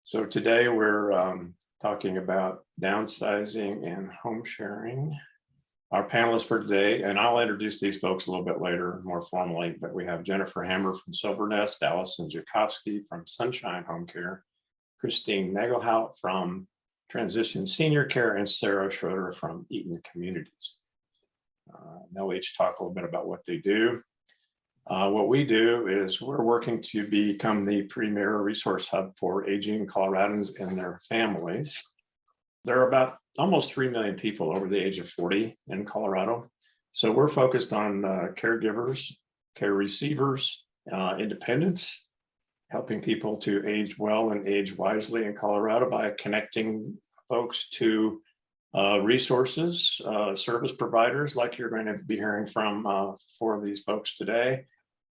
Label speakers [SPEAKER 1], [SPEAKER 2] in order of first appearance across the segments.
[SPEAKER 1] So today we're talking about downsizing and home sharing. Our panelists for today, and I'll introduce these folks a little bit later more formally, but we have Jennifer Hammer from Silvernest, Allison Jakowski from Sunshine Home Care, Christine Nagelhout from Transition Senior Care, and Sarah Schroeder from Eaton Communities. They'll each talk a little bit about what they do. What we do is we're working to become the premier resource hub for aging Coloradans and their families. There are about almost 3 million people over the age of 40 in Colorado. So we're focused on caregivers, care receivers, independents, helping people to age well and age wisely in Colorado by connecting folks to resources, service providers like you're going to be hearing from 4 of these folks today,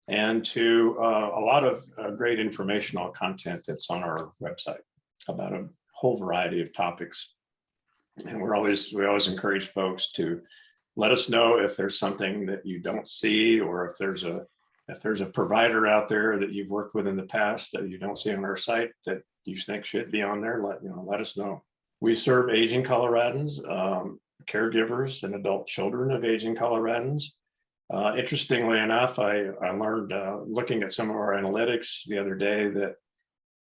[SPEAKER 1] and to a lot of great informational content that's on our website about a whole variety of topics. And we always encourage folks to let us know if there's something that you don't see, or if there's a provider out there that you've worked with in the past that you don't see on our site that you think should be on there. Let us know. We serve aging Coloradans, caregivers, and adult children of aging Coloradans. Interestingly enough, I learned looking at some of our analytics the other day that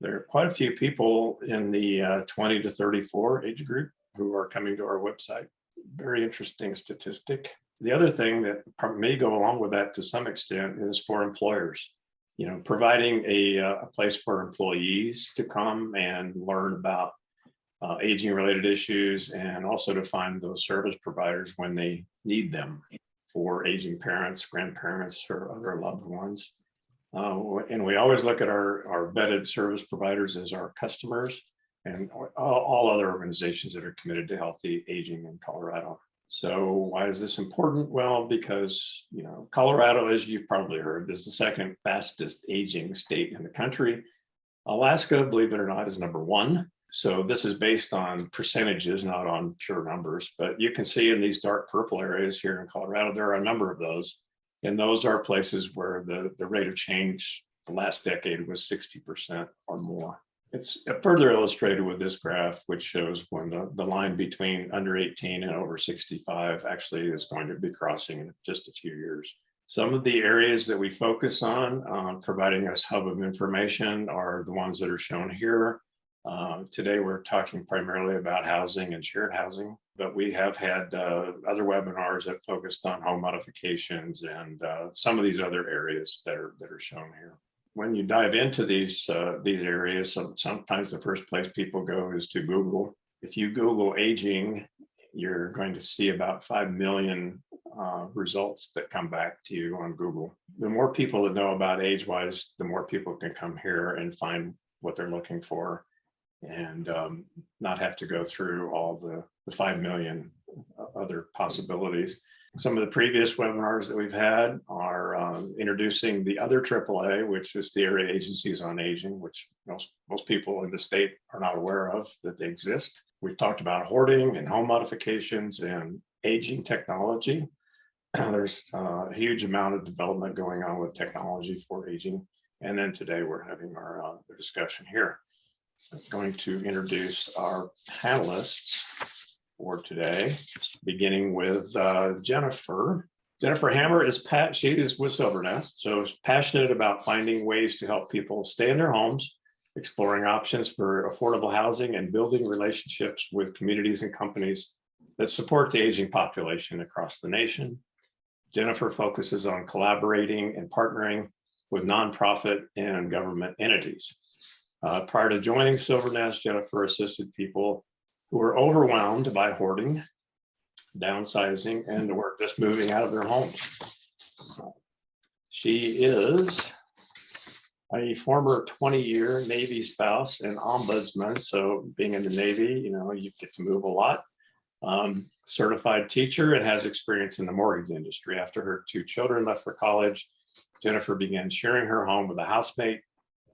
[SPEAKER 1] there are quite a few people in the 20 to 34 age group who are coming to our website. Very interesting statistic. The other thing that may go along with that to some extent is for employers, providing a place for employees to come and learn about aging related issues, and also to find those service providers when they need them for aging parents, grandparents, or other loved ones. And we always look at our vetted service providers as our customers, and all other organizations that are committed to healthy aging in Colorado. So why is this important? Well, because Colorado, as you've probably heard, is the second fastest aging state in the country. Alaska, believe it or not, is number 1. So this is based on percentages, not on pure numbers, but you can see in these dark purple areas here in Colorado, there are a number of those. And those are places where the rate of change the last decade was 60% or more. It's further illustrated with this graph, which shows when the line between under 18 and over 65 actually is going to be crossing in just a few years. Some of the areas that we focus on providing us hub of information are the ones that are shown here. Today, we're talking primarily about housing and shared housing, but we have had other webinars that focused on home modifications and some of these other areas that are shown here. When you dive into these areas, sometimes the first place people go is to Google. If you Google aging, you're going to see about 5 million results that come back to you on Google. The more people that know about AgeWise, the more people can come here and find what they're looking for, and not have to go through all the 5 million other possibilities. Some of the previous webinars that we've had are introducing the other AAA, which is the Area Agencies on Aging, which most people in the state are not aware of that they exist. We've talked about hoarding and home modifications and aging technology. There's a huge amount of development going on with technology for aging. And then today we're having our discussion here. I'm going to introduce our panelists for today, beginning with Jennifer. Jennifer Hammer she is with Silvernest, so is passionate about finding ways to help people stay in their homes, exploring options for affordable housing, and building relationships with communities and companies that support the aging population across the nation. Jennifer focuses on collaborating and partnering with nonprofit and government entities. Prior to joining Silvernest, Jennifer assisted people who were overwhelmed by hoarding, downsizing, and or just moving out of their homes. She is a former 20-year Navy spouse and ombudsman. So being in the Navy, you get to move a lot. Certified teacher and has experience in the mortgage industry. After her 2 children left for college, Jennifer began sharing her home with a housemate,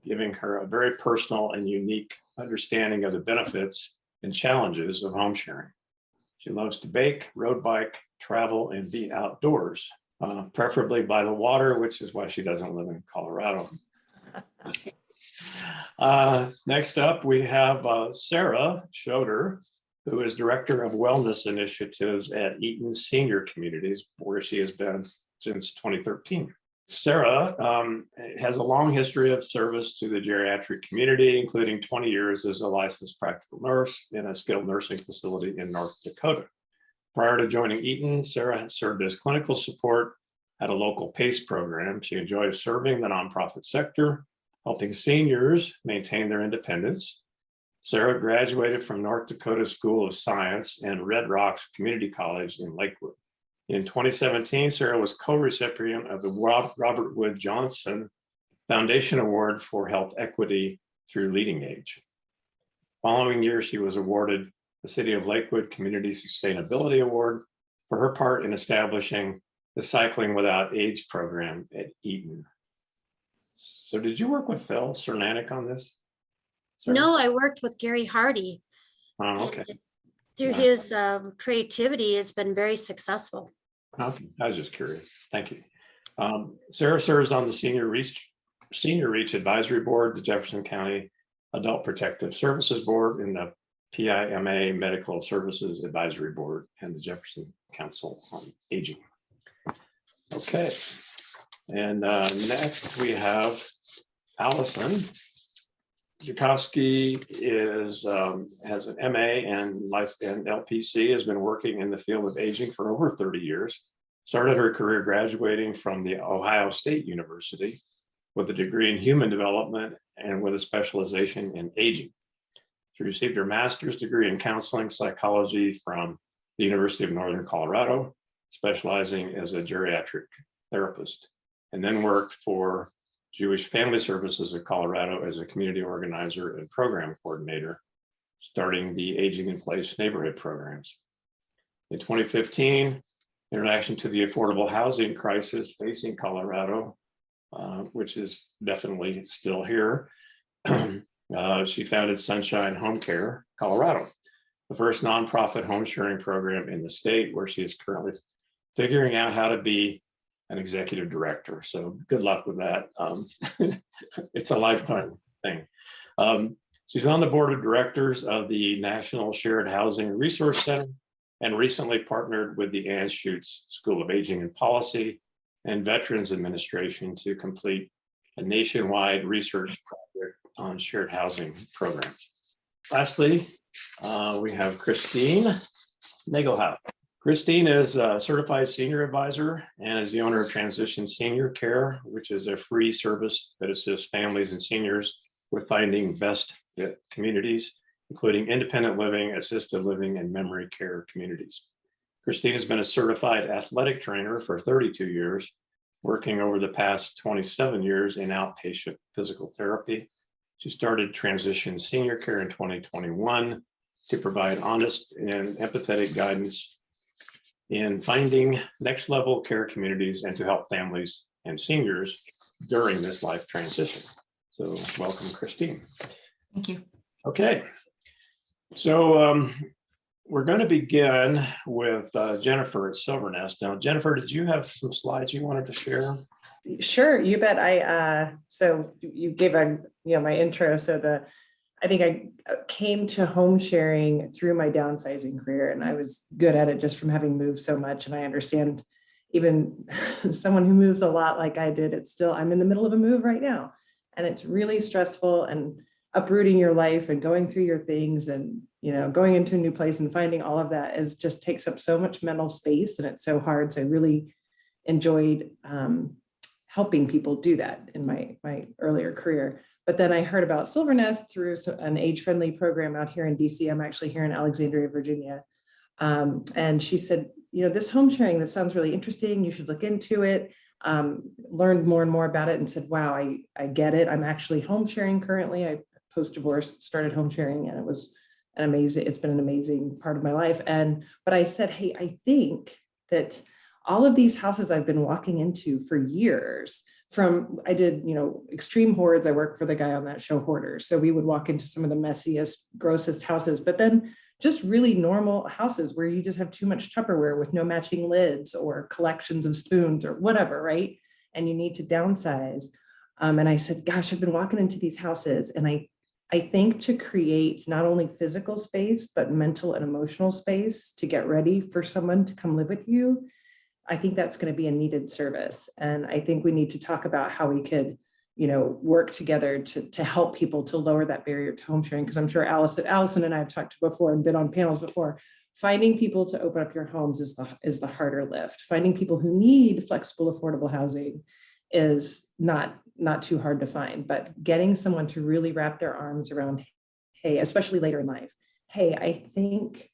[SPEAKER 1] giving her a very personal and unique understanding of the benefits and challenges of home sharing. She loves to bake, road bike, travel, and be outdoors, preferably by the water, which is why she doesn't live in Colorado. Next up, we have Sarah Schroeder, who is Director of Wellness Initiatives at Eaton Senior Communities, where she has been since 2013. Sarah has a long history of service to the geriatric community, including 20 years as a licensed practical nurse in a skilled nursing facility in North Dakota. Prior to joining Eaton, Sarah served as clinical support at a local PACE program. She enjoys serving the nonprofit sector, helping seniors maintain their independence. Sarah graduated from North Dakota School of Science and Red Rocks Community College in Lakewood. In 2017, Sarah was co-recipient of the Robert Wood Johnson Foundation Award for Health Equity through Leading Age. Following year, she was awarded the City of Lakewood Community Sustainability Award for her part in establishing the Cycling Without Age program at Eaton. So did you work with Phil Cernanek on this? Sarah?
[SPEAKER 2] No, I worked with Gary Hardy.
[SPEAKER 1] Oh, okay.
[SPEAKER 2] Through his creativity, it's been very successful.
[SPEAKER 1] Okay. I was just curious. Thank you. Sarah serves on the Senior Reach Advisory Board, the Jefferson County Adult Protective Services Board, and the PIMA Medical Services Advisory Board, and the Jefferson Council on Aging. Okay. And next we have Allison Zukowski has an MA and LPC, has been working in the field of aging for over 30 years. Started her career graduating from the Ohio State University with a degree in human development and with a specialization in aging. She received her master's degree in counseling psychology from the University of Northern Colorado, specializing as a geriatric therapist, and then worked for Jewish Family Services of Colorado as a community organizer and program coordinator, starting the Aging in Place neighborhood programs. In 2015, in relation to the affordable housing crisis facing Colorado, which is definitely still here, she founded Sunshine Home Care Colorado, the first nonprofit home sharing program in the state, where she is currently figuring out how to be an executive director. So good luck with that. It's a lifetime thing. She's on the board of directors of the National Shared Housing Resource Center and recently partnered with the Anschutz School of Aging and Policy and Veterans Administration to complete a nationwide research project on shared housing programs. Lastly, we have Christine Nagelhout. Christine is a certified senior advisor and is the owner of Transition Senior Care, which is a free service that assists families and seniors with finding best fit communities, including independent living, assisted living, and memory care communities. Christine has been a certified athletic trainer for 32 years, working over the past 27 years in outpatient physical therapy. She started Transition Senior Care in 2021 to provide honest and empathetic guidance in finding next level care communities and to help families and seniors during this life transition. So welcome, Christine.
[SPEAKER 3] Thank you.
[SPEAKER 1] Okay, so we're going to begin with Jennifer at Silvernest. Now, Jennifer, did you have some slides you wanted to share?
[SPEAKER 3] Sure, you bet. So you gave my intro. So I think I came to home sharing through my downsizing career, and I was good at it just from having moved so much. And I understand even someone who moves a lot like I did, I'm in the middle of a move right now, and it's really stressful and uprooting your life and going through your things and, going into a new place and finding all of that just takes up so much mental space, and it's so hard. So I really enjoyed helping people do that in my earlier career. But then I heard about Silvernest through an age-friendly program out here in DC. I'm actually here in Alexandria, Virginia. And she said, this home sharing, that sounds really interesting. You should look into it. Learned more and more about it and said, wow, I get it. I'm actually home sharing currently. I post-divorce started home sharing, and it's been an amazing part of my life. But I said, hey, I think that all of these houses I've been walking into for years, I did, extreme hoards. I worked for the guy on that show, Hoarders. So we would walk into some of the messiest, grossest houses, but then just really normal houses where you just have too much Tupperware with no matching lids or collections of spoons or whatever, right? And you need to downsize. And I said, gosh, I've been walking into these houses, and I think to create not only physical space, but mental and emotional space to get ready for someone to come live with you, I think that's going to be a needed service. And I think we need to talk about how we could, work together to help people to lower that barrier to home sharing. Because I'm sure Allison and I have talked before and been on panels before. Finding people to open up your homes is the harder lift. Finding people who need flexible, affordable housing is not too hard to find, but getting someone to really wrap their arms around, hey, especially later in life, hey, I think,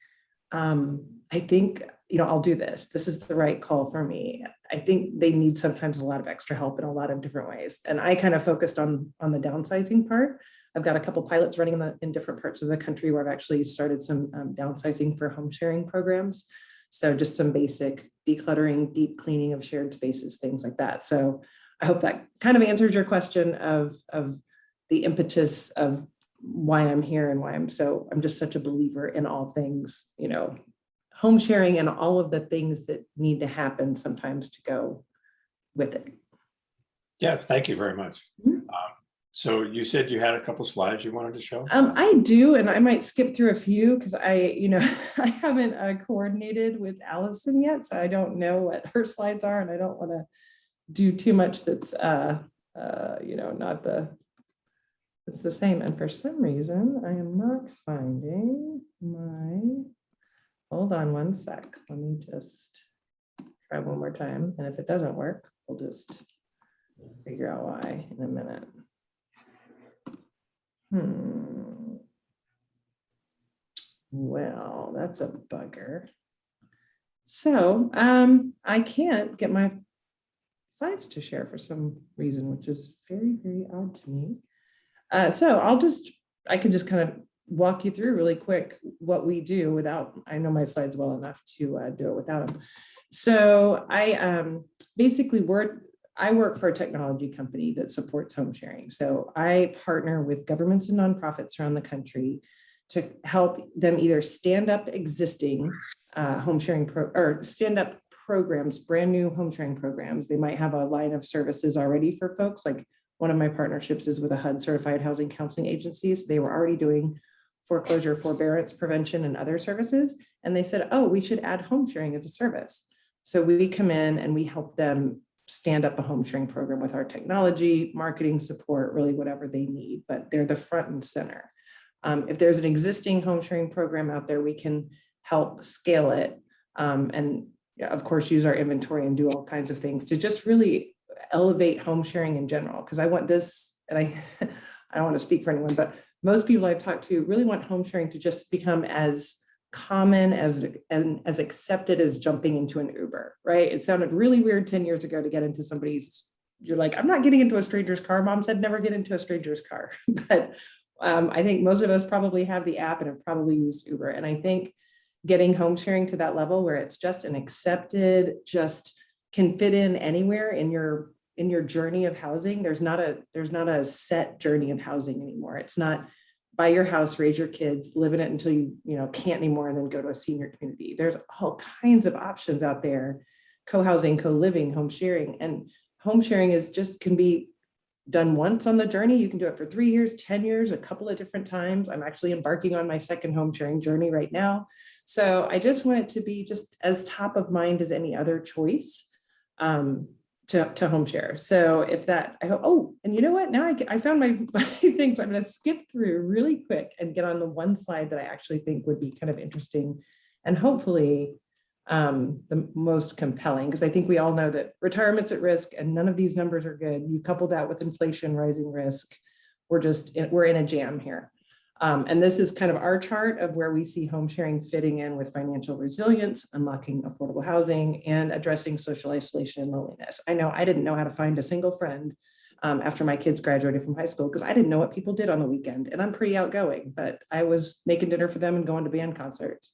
[SPEAKER 3] I'll do this. This is the right call for me. I think they need sometimes a lot of extra help in a lot of different ways. And I kind of focused on the downsizing part. I've got a couple pilots running in different parts of the country where I've actually started some downsizing for home sharing programs. So just some basic decluttering, deep cleaning of shared spaces, things like that. So I hope that kind of answers your question of the impetus of why I'm here and why I'm just such a believer in all things, home sharing and all of the things that need to happen sometimes to go with it.
[SPEAKER 1] Yes, thank you very much.
[SPEAKER 3] Mhm.
[SPEAKER 1] So you said you had a couple slides you wanted to show?
[SPEAKER 3] I do, and I might skip through a few because I haven't coordinated with Allison yet, so I don't know what her slides are, and I don't want to do too much that's not it's the same. And for some reason, I am not finding hold on one sec. Let me just try one more time. And if it doesn't work, we'll just figure out why in a minute. Well, that's a bugger. So I can't get my slides to share for some reason, which is very, very odd to me. So I can just kind of walk you through really quick what we do I know my slides well enough to do it without them. So I work for a technology company that supports home sharing. So I partner with governments and nonprofits around the country to help them either stand up existing home sharing or stand up programs, brand new home sharing programs. They might have a line of services already for folks. Like one of my partnerships is with a HUD certified housing counseling agency. So they were already doing foreclosure, forbearance prevention, and other services. And they said, oh, we should add home sharing as a service. So we come in and we help them stand up a home sharing program with our technology, marketing support, really whatever they need, but they're the front and center. If there's an existing home sharing program out there, we can help scale it. And of course, use our inventory and do all kinds of things to just really elevate home sharing in general. Because I want this, and I don't want to speak for anyone, but most people I've talked to really want home sharing to just become as common and as accepted as jumping into an Uber, right? It sounded really weird 10 years ago to get into you're like, I'm not getting into a stranger's car. Mom said, never get into a stranger's car. But I think most of us probably have the app and have probably used Uber. And I think getting home sharing to that level where it's just an accepted, just can fit in anywhere in your journey of housing. There's not a set journey of housing anymore. It's not buy your house, raise your kids, live in it until you can't anymore, and then go to a senior community. There's all kinds of options out there, co-housing, co-living, home sharing. And home sharing can be done once on the journey. You can do it for 3 years, 10 years, a couple of different times. I'm actually embarking on my second home sharing journey right now. So I just want it to be just as top of mind as any other choice to home share. So and you know what? Now I found my things. I'm going to skip through really quick and get on the one slide that I actually think would be kind of interesting and hopefully the most compelling, because I think we all know that retirement's at risk and none of these numbers are good. You couple that with inflation, rising risk, we're in a jam here. And this is kind of our chart of where we see home sharing fitting in with financial resilience, unlocking affordable housing, and addressing social isolation and loneliness. I know I didn't know how to find a single friend after my kids graduated from high school because I didn't know what people did on the weekend. And I'm pretty outgoing, but I was making dinner for them and going to band concerts.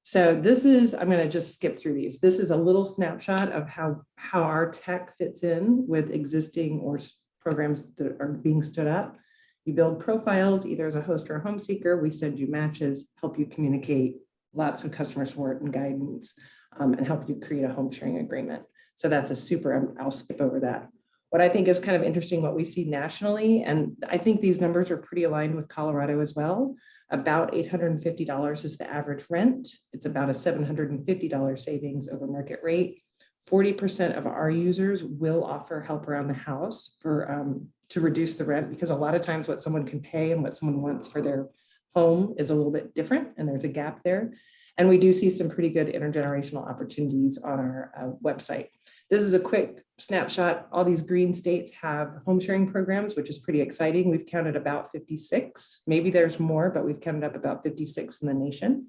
[SPEAKER 3] So I'm going to just skip through these. This is a little snapshot of how our tech fits in with existing or programs that are being stood up. You build profiles either as a host or a home seeker. We send you matches, help you communicate, lots of customer support and guidance, and help you create a home sharing agreement. So that's I'll skip over that. What I think is kind of interesting, what we see nationally, and I think these numbers are pretty aligned with Colorado as well. About $850 is the average rent. It's about a $750 savings over market rate. 40% of our users will offer help around the house for to reduce the rent, because a lot of times what someone can pay and what someone wants for their home is a little bit different, and there's a gap there. And we do see some pretty good intergenerational opportunities on our website. This is a quick snapshot. All these green states have home sharing programs, which is pretty exciting. We've counted about 56. Maybe there's more, but we've counted up about 56 in the nation.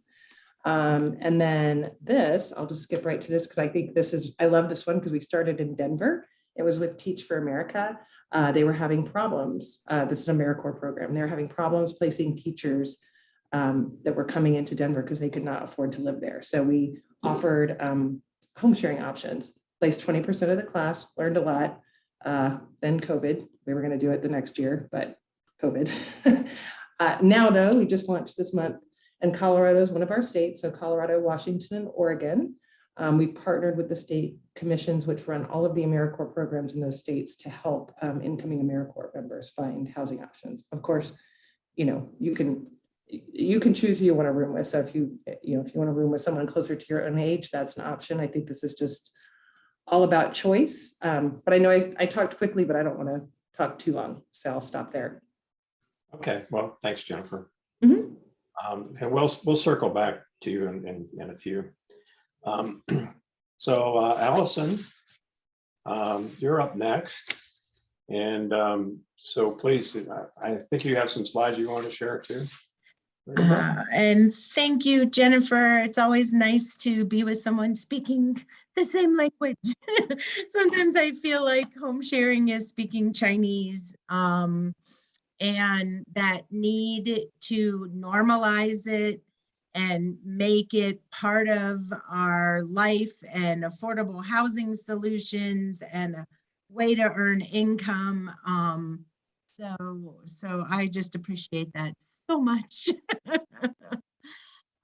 [SPEAKER 3] And then this, I'll just skip right to this because I think this is, I love this one because we started in Denver. It was with Teach for America. They were having problems. This is an AmeriCorps program. They were having problems placing teachers that were coming into Denver because they could not afford to live there. So we offered home sharing options, placed 20% of the class, learned a lot. Then COVID, we were going to do it the next year, but COVID. Now though, we just launched this month, and Colorado is one of our states. So Colorado, Washington, and Oregon. We've partnered with the state commissions, which run all of the AmeriCorps programs in those states to help incoming AmeriCorps members find housing options. Of course, you know, you can choose who you want to room with. So if you want to room with someone closer to your own age, that's an option. I think this is just all about choice. But I know I talked quickly, but I don't want to talk too long. So I'll stop there.
[SPEAKER 1] Okay, well, thanks, Jennifer.
[SPEAKER 3] Mhm.
[SPEAKER 1] And we'll circle back to you in a few. So Allison, you're up next. And so please, I think you have some slides you want to share too.
[SPEAKER 4] And thank you, Jennifer. It's always nice to be with someone speaking the same language. Sometimes I feel like home sharing is speaking Chinese, and that need to normalize it and make it part of our life and affordable housing solutions and a way to earn income. So I just appreciate that so much.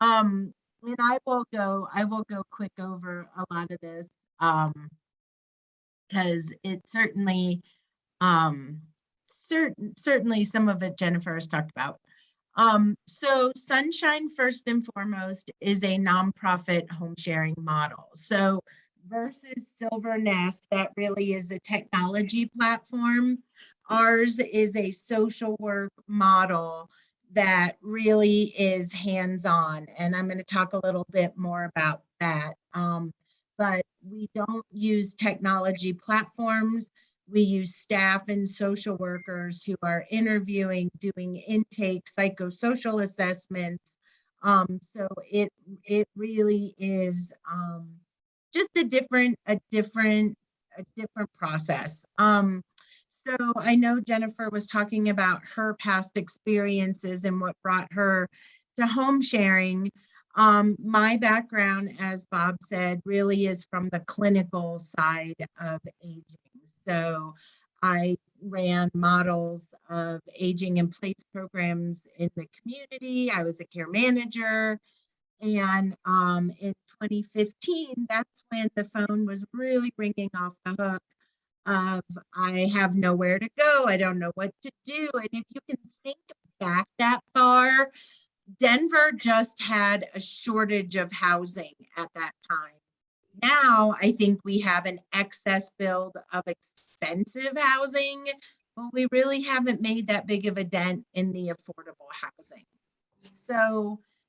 [SPEAKER 4] And I will go quick over a lot of this, because it certainly, certainly some of it Jennifer has talked about. So Sunshine, first and foremost, is a nonprofit home sharing model. So versus Silver Nest, that really is a technology platform. Ours is a social work model that really is hands-on, and I'm going to talk a little bit more about that. But we don't use technology platforms. We use staff and social workers who are interviewing, doing intake, psychosocial assessments. So it really is just a different process. So I know Jennifer was talking about her past experiences and what brought her to home sharing. My background, as Bob said, really is from the clinical side of aging. So I ran models of aging in place programs in the community. I was a care manager. And in 2015, that's when the phone was really ringing off the hook of, I have nowhere to go. I don't know what to do. And if you can think back that far, Denver just had a shortage of housing at that time. Now, I think we have an excess build of expensive housing, but we really haven't made that big of a dent in the affordable housing.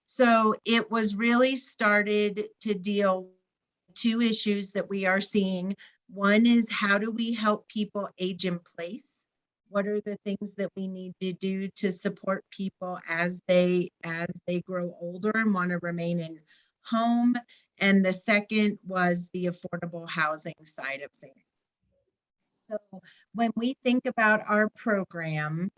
[SPEAKER 4] So it was really started to deal with two issues that we are seeing. One is, how do we help people age in place? What are the things that we need to do to support people as they grow older and want to remain in home? And the second was the affordable housing side of things. So when we think about our program,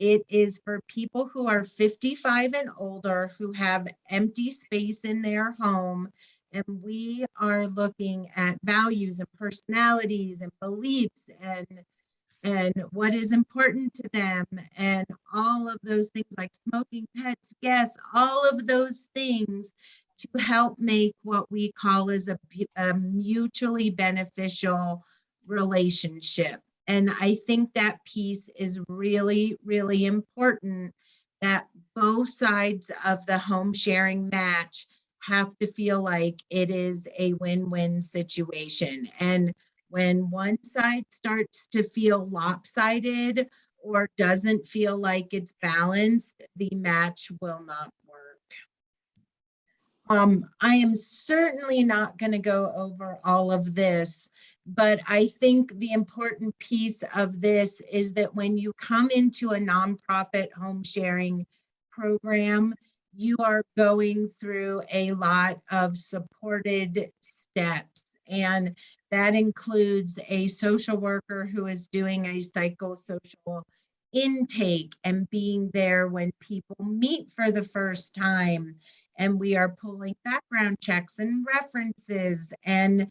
[SPEAKER 4] it is for people who are 55 and older who have empty space in their home. And we are looking at values and personalities and beliefs and what is important to them, and all of those things like smoking, pets, guests, all of those things to help make what we call as a mutually beneficial relationship. And I think that piece is really, really important, that both sides of the home sharing match have to feel like it is a win-win situation. And when one side starts to feel lopsided or doesn't feel like it's balanced, the match will not work. I am certainly not going to go over all of this, but I think the important piece of this is that when you come into a nonprofit home sharing program, you are going through a lot of supported steps. And that includes a social worker who is doing a psychosocial intake and being there when people meet for the first time, and we are pulling background checks and references and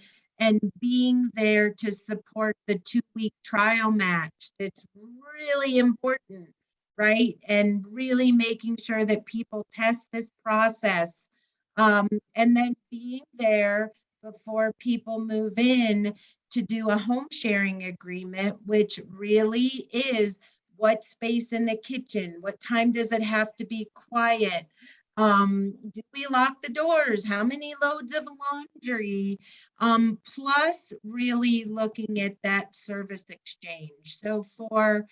[SPEAKER 4] being there to support the 2-week trial match. That's really important, right? And really making sure that people test this process, and then being there before people move in to do a home sharing agreement, which really is what space in the kitchen, what time does it have to be quiet, do we lock the doors, how many loads of laundry, plus really looking at that service exchange. So for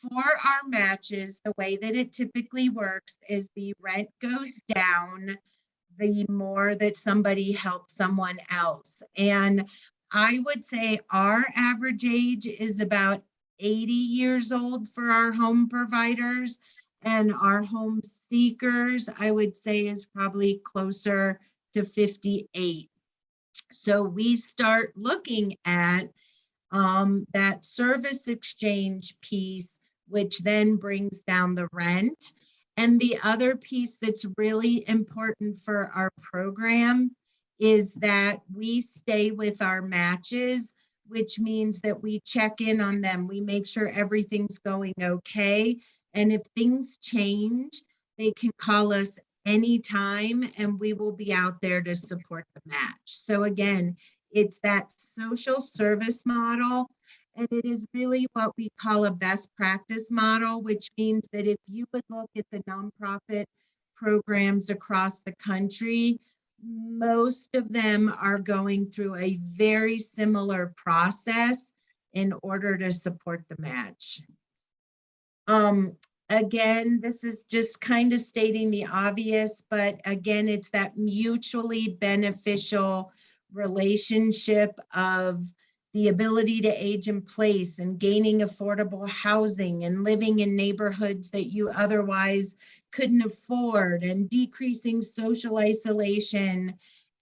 [SPEAKER 4] our matches, the way that it typically works is the rent goes down the more that somebody helps someone else. And I would say our average age is about 80 years old for our home providers, and our home seekers, I would say, is probably closer to 58. So we start looking at that service exchange piece, which then brings down the rent. And the other piece that's really important for our program is that we stay with our matches, which means that we check in on them. We make sure everything's going okay. And if things change, they can call us anytime and we will be out there to support the match. So again, it's that social service model, and it is really what we call a best practice model, which means that if you would look at the nonprofit programs across the country, most of them are going through a very similar process in order to support the match. Again, this is just kind of stating the obvious, but again, it's that mutually beneficial relationship of the ability to age in place and gaining affordable housing and living in neighborhoods that you otherwise couldn't afford, and decreasing social isolation,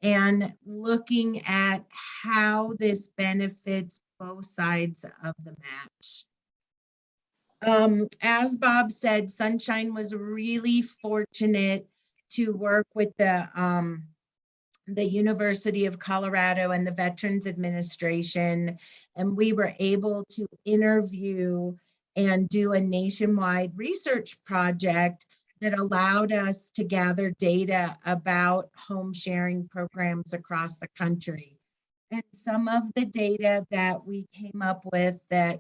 [SPEAKER 4] and looking at how this benefits both sides of the match. As Bob said, Sunshine was really fortunate to work with the University of Colorado and the Veterans Administration, and we were able to interview and do a nationwide research project that allowed us to gather data about home sharing programs across the country. And some of the data that we came up with that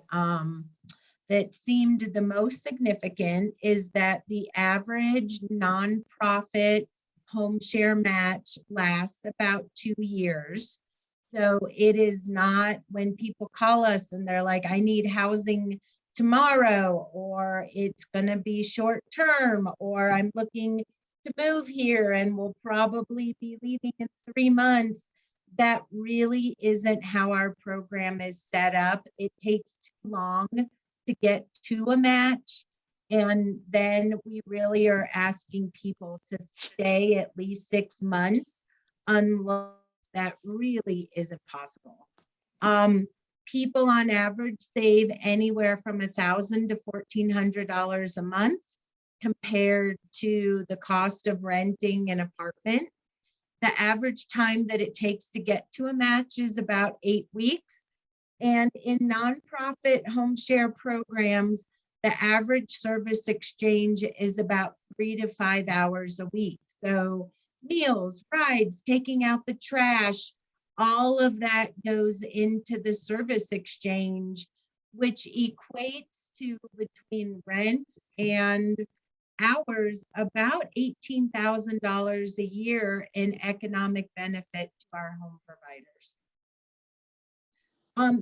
[SPEAKER 4] seemed the most significant is that the average nonprofit home share match lasts about 2 years. So it is not when people call us and they're like, I need housing tomorrow, or it's going to be short term, or I'm looking to move here and will probably be leaving in 3 months. That really isn't how our program is set up. It takes too long to get to a match. And then we really are asking people to stay at least 6 months, unless that really isn't possible. People on average save anywhere from $1,000 to $1,400 a month compared to the cost of renting an apartment. The average time that it takes to get to a match is about 8 weeks. And in nonprofit home share programs, the average service exchange is about 3 to 5 hours a week. So meals, rides, taking out the trash, all of that goes into the service exchange, which equates to between rent and hours about $18,000 a year in economic benefit to our home providers.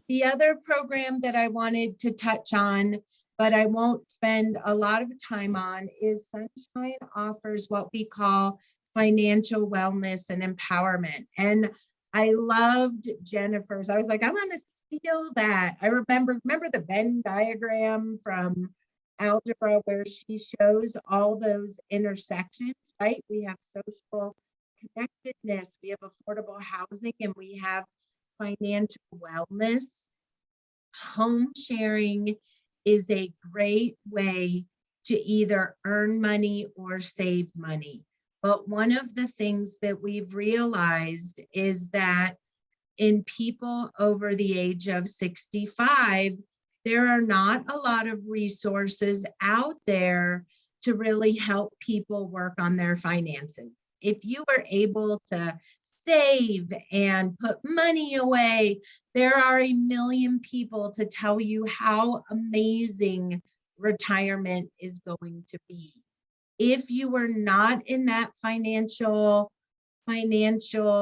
[SPEAKER 4] The other program that I wanted to touch on, but I won't spend a lot of time on, is Sunshine offers what we call financial wellness and empowerment. And I loved Jennifer's. I was like, I'm gonna steal that. I remember the Venn diagram from algebra where she shows all those intersections, right? We have social connectedness, we have affordable housing, and we have financial wellness. Home sharing is a great way to either earn money or save money. But one of the things that we've realized is that in people over the age of 65, there are not a lot of resources out there to really help people work on their finances. If you are able to save and put money away, there are a million people to tell you how amazing retirement is going to be. If you are not in that financial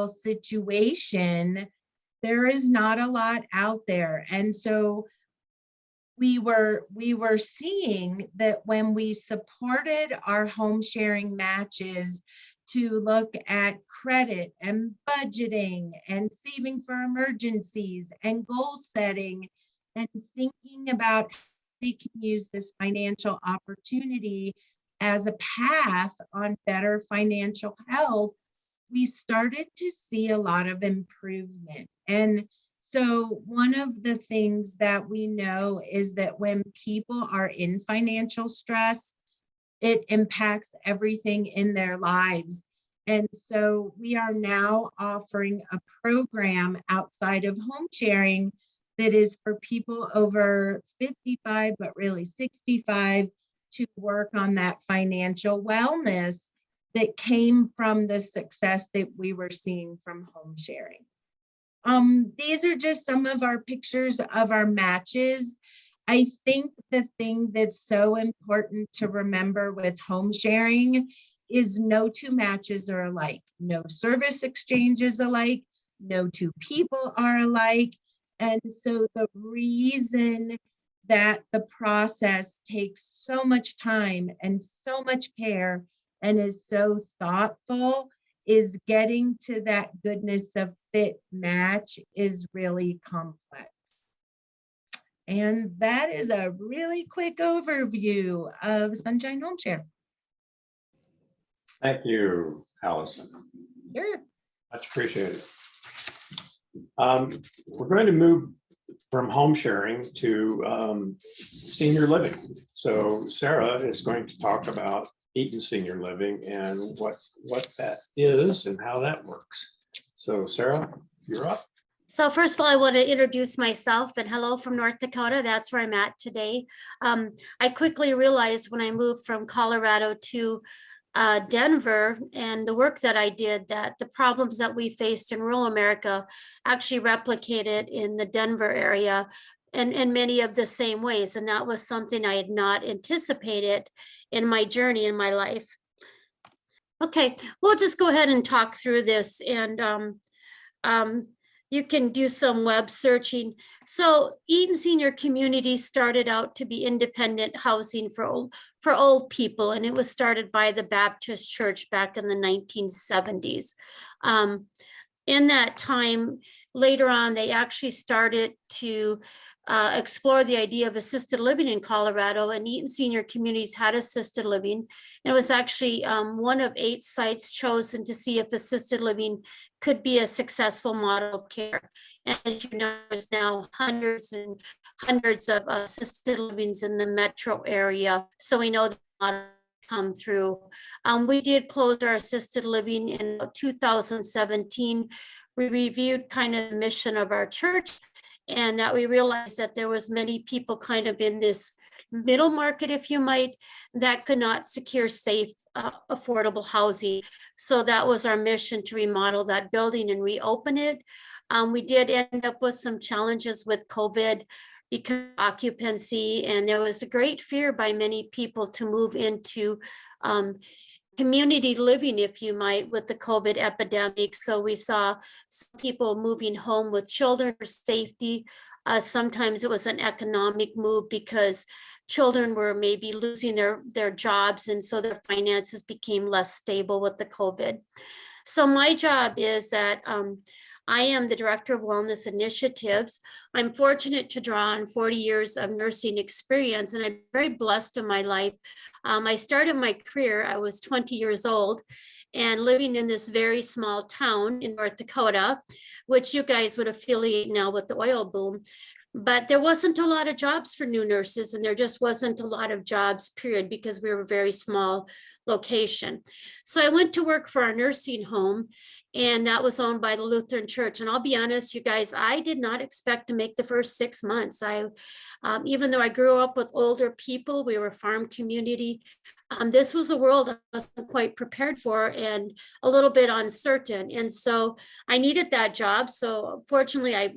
[SPEAKER 4] situation, there is not a lot out there. And so we were seeing that when we supported our home sharing matches to look at credit and budgeting and saving for emergencies and goal setting and thinking about how we can use this financial opportunity as a path on better financial health, we started to see a lot of improvement. And so one of the things that we know is that when people are in financial stress, it impacts everything in their lives. And so we are now offering a program outside of home sharing that is for people over 55, but really 65, to work on that financial wellness that came from the success that we were seeing from home sharing. These are just some of our pictures of our matches. I think the thing that's so important to remember with home sharing is no two matches are alike. No service exchange is alike. No two people are alike. And so the reason that the process takes so much time and so much care and is so thoughtful is getting to that goodness of fit match is really complex. And that is a really quick overview of Sunshine Home Share.
[SPEAKER 1] Thank you, Allison.
[SPEAKER 4] Sure.
[SPEAKER 1] Much appreciated. We're going to move from home sharing to senior living. So Sarah is going to talk about Eaton Senior Living and what that is and how that works. So Sarah, you're up.
[SPEAKER 2] So first of all, I want to introduce myself and hello from North Dakota. That's where I'm at today. I quickly realized when I moved from Colorado to Denver and the work that I did, that the problems that we faced in rural America actually replicated in the Denver area and in many of the same ways. And that was something I had not anticipated in my journey in my life. Okay, we'll just go ahead and talk through this, and you can do some web searching. So Eaton Senior Community started out to be independent housing for old people, and it was started by the Baptist Church back in the 1970s. In that time, later on, they actually started to explore the idea of assisted living in Colorado, and Eaton Senior Communities had assisted living. It was actually one of 8 sites chosen to see if assisted living could be a successful model of care. And as you know, there's now hundreds and hundreds of assisted livings in the metro area. So we know that a lot come through. We did close our assisted living in 2017. We reviewed kind of the mission of our church, and that we realized that there was many people kind of in this middle market, if you might, that could not secure safe, affordable housing. So that was our mission, to remodel that building and reopen it. We did end up with some challenges with COVID because of occupancy, and there was a great fear by many people to move into community living, if you might, with the COVID epidemic. So we saw some people moving home with children for safety. Sometimes it was an economic move because children were maybe losing their jobs, and so their finances became less stable with the COVID. So my job is that I am the Director of Wellness Initiatives. I'm fortunate to draw on 40 years of nursing experience, and I'm very blessed in my life. I started my career, I was 20 years old, and living in this very small town in North Dakota, which you guys would affiliate now with the oil boom. But there wasn't a lot of jobs for new nurses, and there just wasn't a lot of jobs, period, because we were a very small location. So I went to work for our nursing home, and that was owned by the Lutheran Church. And I'll be honest, you guys, I did not expect to make the first 6 months. Even though I grew up with older people, we were a farm community. This was a world I wasn't quite prepared for and a little bit uncertain. And so I needed that job. So fortunately, I,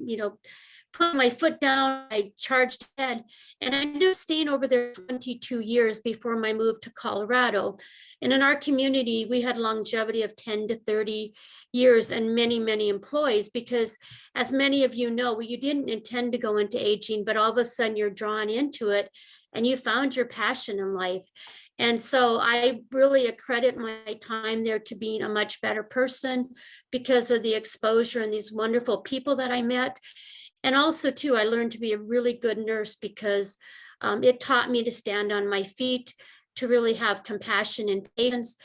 [SPEAKER 2] put my foot down, I charged ahead, and I ended up staying over there 22 years before my move to Colorado. And in our community, we had longevity of 10 to 30 years and many, many employees, because as many of you know, you didn't intend to go into aging, but all of a sudden you're drawn into it and you found your passion in life. And so I really accredit my time there to being a much better person because of the exposure and these wonderful people that I met. And also too, I learned to be a really good nurse because it taught me to stand on my feet, to really have compassion and patience,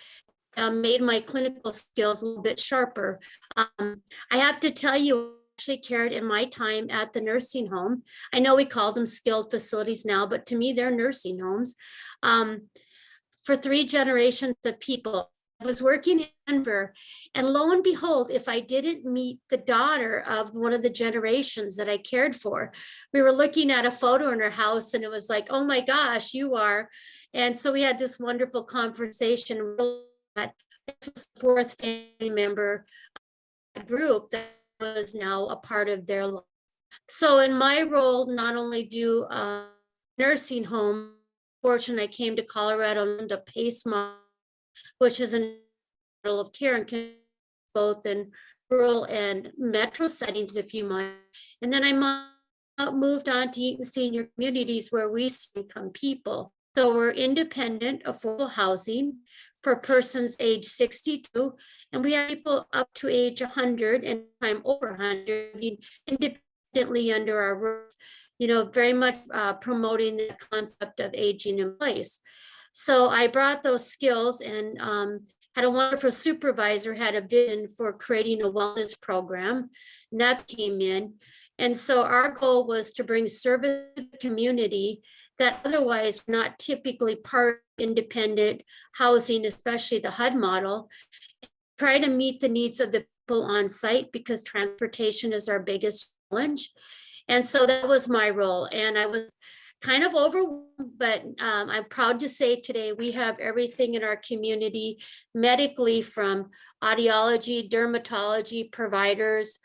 [SPEAKER 2] made my clinical skills a little bit sharper. I have to tell you, actually cared in my time at the nursing home. I know we call them skilled facilities now, but to me, they're nursing homes. For 3 generations of people. I was working in Denver, and lo and behold, if I didn't meet the daughter of one of the generations that I cared for, we were looking at a photo in her house, and it was like, oh my gosh, you are. And so we had this wonderful conversation that this was the 4th family member group that was now a part of their life. So in my role, not only do nursing home, fortunately, I came to Colorado in the PACE model, which is a model of care and can both in rural and metro settings, if you mind. And then I moved on to Eaton Senior Communities, where we income people. So we're independent, affordable housing for persons age 62, and we have people up to age 100 and time over 100 independently under our roofs, very much promoting the concept of aging in place. So I brought those skills and had a wonderful supervisor, had a vision for creating a wellness program, and that came in. And so our goal was to bring service to the community that otherwise not typically part of independent housing, especially the HUD model, try to meet the needs of the people on site, because transportation is our biggest challenge. And so that was my role. And I was kind of overwhelmed, but I'm proud to say today we have everything in our community medically, from audiology, dermatology, providers,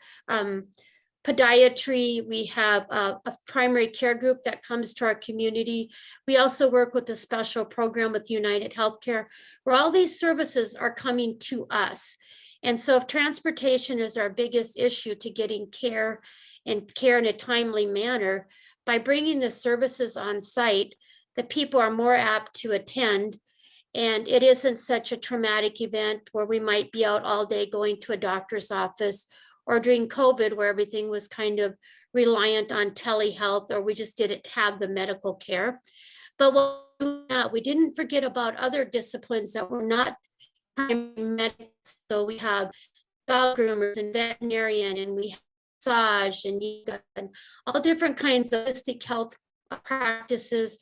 [SPEAKER 2] podiatry. We have a primary care group that comes to our community. We also work with a special program with United Healthcare, where all these services are coming to us. And so if transportation is our biggest issue to getting care and care in a timely manner, by bringing the services on site, the people are more apt to attend, and it isn't such a traumatic event where we might be out all day going to a doctor's office, or during COVID where everything was kind of reliant on telehealth, or we just didn't have the medical care. But we didn't forget about other disciplines that were not medical. So we have dog groomers and veterinarian, and we have massage and yoga and all different kinds of holistic health practices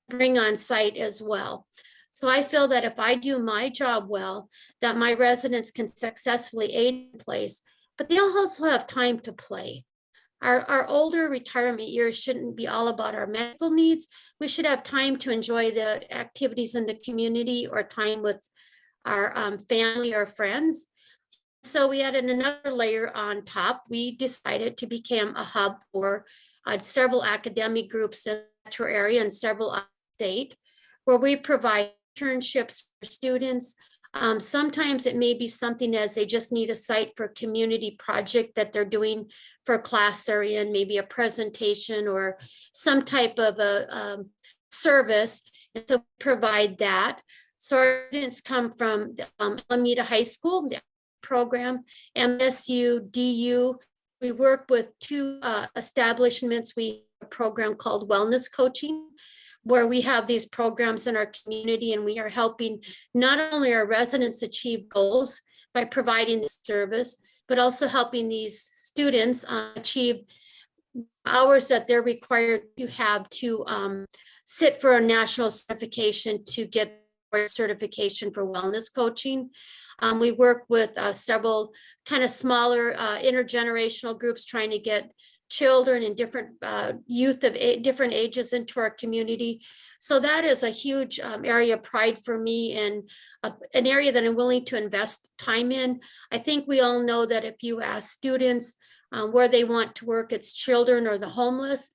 [SPEAKER 2] bring on site as well. So I feel that if I do my job well, that my residents can successfully age in place, but they also have time to play. Our older retirement years shouldn't be all about our medical needs. We should have time to enjoy the activities in the community or time with our family or friends. So we added another layer on top. We decided to become a hub for several academic groups in the metro area and several out of state, where we provide internships for students. Sometimes it may be something as they just need a site for a community project that they're doing for a class they're in, maybe a presentation or some type of a service. And so we provide that. So our students come from Alameda High School, the program, MSU, DU. We work with two establishments. We have a program called Wellness Coaching, where we have these programs in our community, and we are helping not only our residents achieve goals by providing the service, but also helping these students achieve hours that they're required to have to sit for a national certification to get certification for wellness coaching. We work with several kind of smaller intergenerational groups trying to get children and different youth of different ages into our community. So that is a huge area of pride for me, and an area that I'm willing to invest time in. I think we all know that if you ask students where they want to work, it's children or the homeless.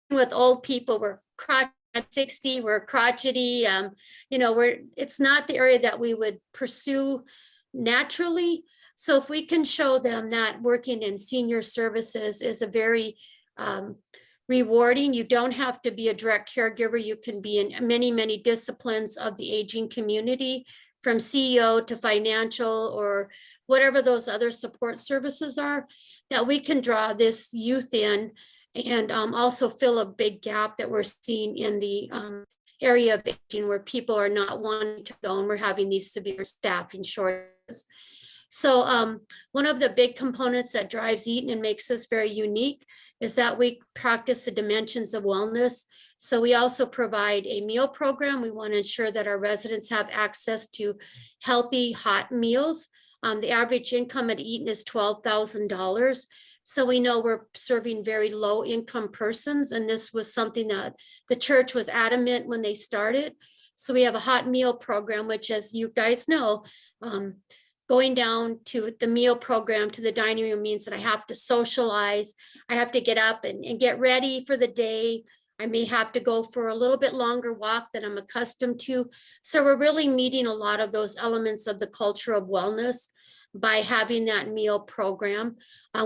[SPEAKER 2] With old people, we're at 60, we're crotchety, it's not the area that we would pursue naturally. So if we can show them that working in senior services is a very rewarding, you don't have to be a direct caregiver. You can be in many, many disciplines of the aging community, from CEO to financial or whatever those other support services are, that we can draw this youth in and also fill a big gap that we're seeing in the area of aging, where people are not wanting to go and we're having these severe staffing shortages. So one of the big components that drives Eaton and makes us very unique is that we practice the dimensions of wellness. So we also provide a meal program. We want to ensure that our residents have access to healthy, hot meals. The average income at Eaton is $12,000. So we know we're serving very low income persons. And this was something that the church was adamant when they started. So we have a hot meal program, which, as you guys know, going down to the meal program to the dining room means that I have to socialize. I have to get up and get ready for the day. I may have to go for a little bit longer walk than I'm accustomed to. So we're really meeting a lot of those elements of the culture of wellness by having that meal program.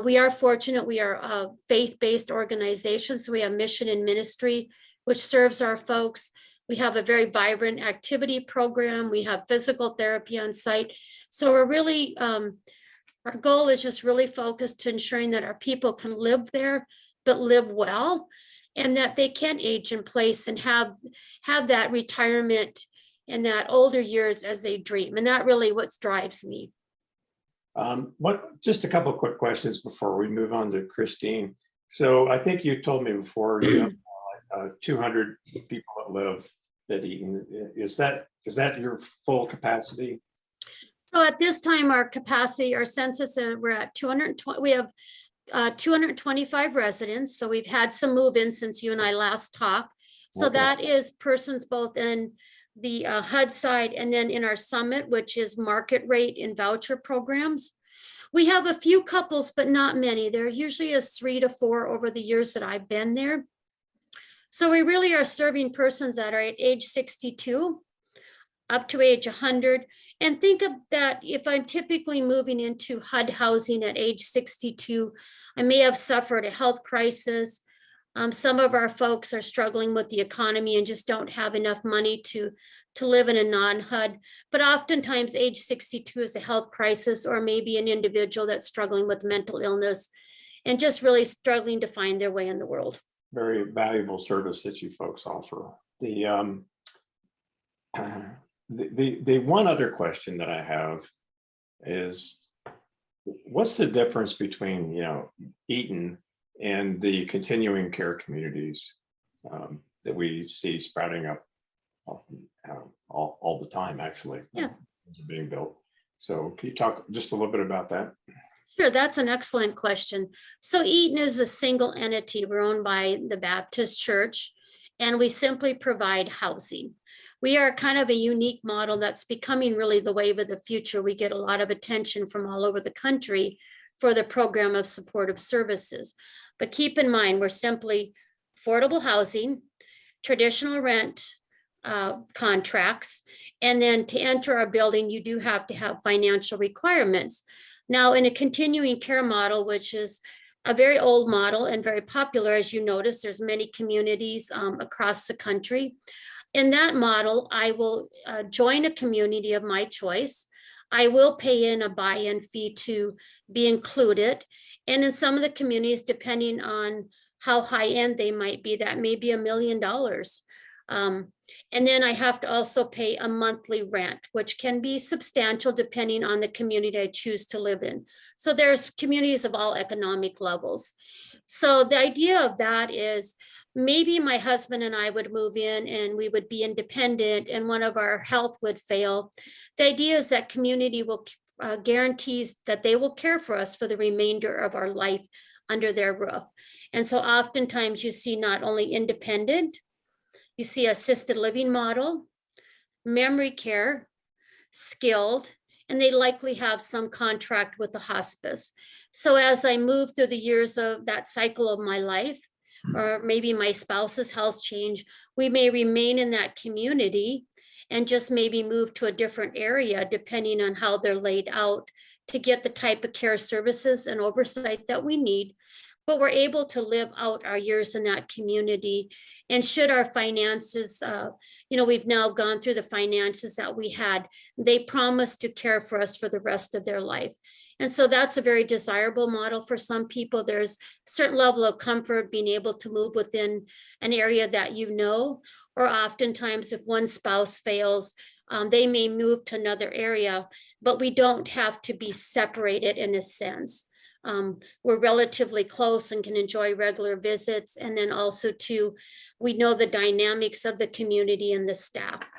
[SPEAKER 2] We are fortunate, we are a faith-based organization, so we have mission and ministry, which serves our folks. We have a very vibrant activity program. We have physical therapy on site. So we're really, our goal is just really focused to ensuring that our people can live there, but live well, and that they can age in place and have that retirement and that older years as they dream. And that really what drives me.
[SPEAKER 1] Just a couple of quick questions before we move on to Christine. So I think you told me before you have 200 people that live at Eaton. Is that your full capacity?
[SPEAKER 2] So at this time, our capacity, our census, we're at 220. We have 225 residents. So we've had some move-ins since you and I last talked. So
[SPEAKER 1] Okay.
[SPEAKER 2] That is persons both in the HUD side and then in our summit, which is market rate and voucher programs. We have a few couples, but not many. There usually is 3 to 4 over the years that I've been there. So we really are serving persons that are at age 62 up to age 100. And think of that, if I'm typically moving into HUD housing at age 62, I may have suffered a health crisis. Some of our folks are struggling with the economy and just don't have enough money to live in a non-HUD. But oftentimes age 62 is a health crisis, or maybe an individual that's struggling with mental illness and just really struggling to find their way in the world.
[SPEAKER 1] Very valuable service that you folks offer. The one other question that I have is, what's the difference between, Eaton and the continuing care communities that we see sprouting up all the time, actually?
[SPEAKER 2] Yeah.
[SPEAKER 1] Being built. So can you talk just a little bit about that?
[SPEAKER 2] Sure, that's an excellent question. So Eaton is a single entity. We're owned by the Baptist Church, and we simply provide housing. We are kind of a unique model that's becoming really the wave of the future. We get a lot of attention from all over the country for the program of supportive services. But keep in mind, we're simply affordable housing, traditional rent contracts, and then to enter our building, you do have to have financial requirements. Now, in a continuing care model, which is a very old model and very popular, as you notice, there's many communities across the country. In that model, I will join a community of my choice. I will pay in a buy-in fee to be included. And in some of the communities, depending on how high end they might be, that may be $1 million. And then I have to also pay a monthly rent, which can be substantial depending on the community I choose to live in. So there's communities of all economic levels. So the idea of that is maybe my husband and I would move in and we would be independent and one of our health would fail. The idea is that community will guarantees that they will care for us for the remainder of our life under their roof. And so oftentimes you see not only independent, you see assisted living model, memory care, skilled, and they likely have some contract with the hospice. So as I move through the years of that cycle of my life, or maybe my spouse's health change, we may remain in that community and just maybe move to a different area depending on how they're laid out to get the type of care services and oversight that we need. But we're able to live out our years in that community. And should our finances, we've now gone through the finances that we had, they promised to care for us for the rest of their life. And so that's a very desirable model for some people. There's a certain level of comfort being able to move within an area that you know, or oftentimes if one spouse fails, they may move to another area, but we don't have to be separated in a sense. We're relatively close and can enjoy regular visits. And then also too, we know the dynamics of the community and the staff.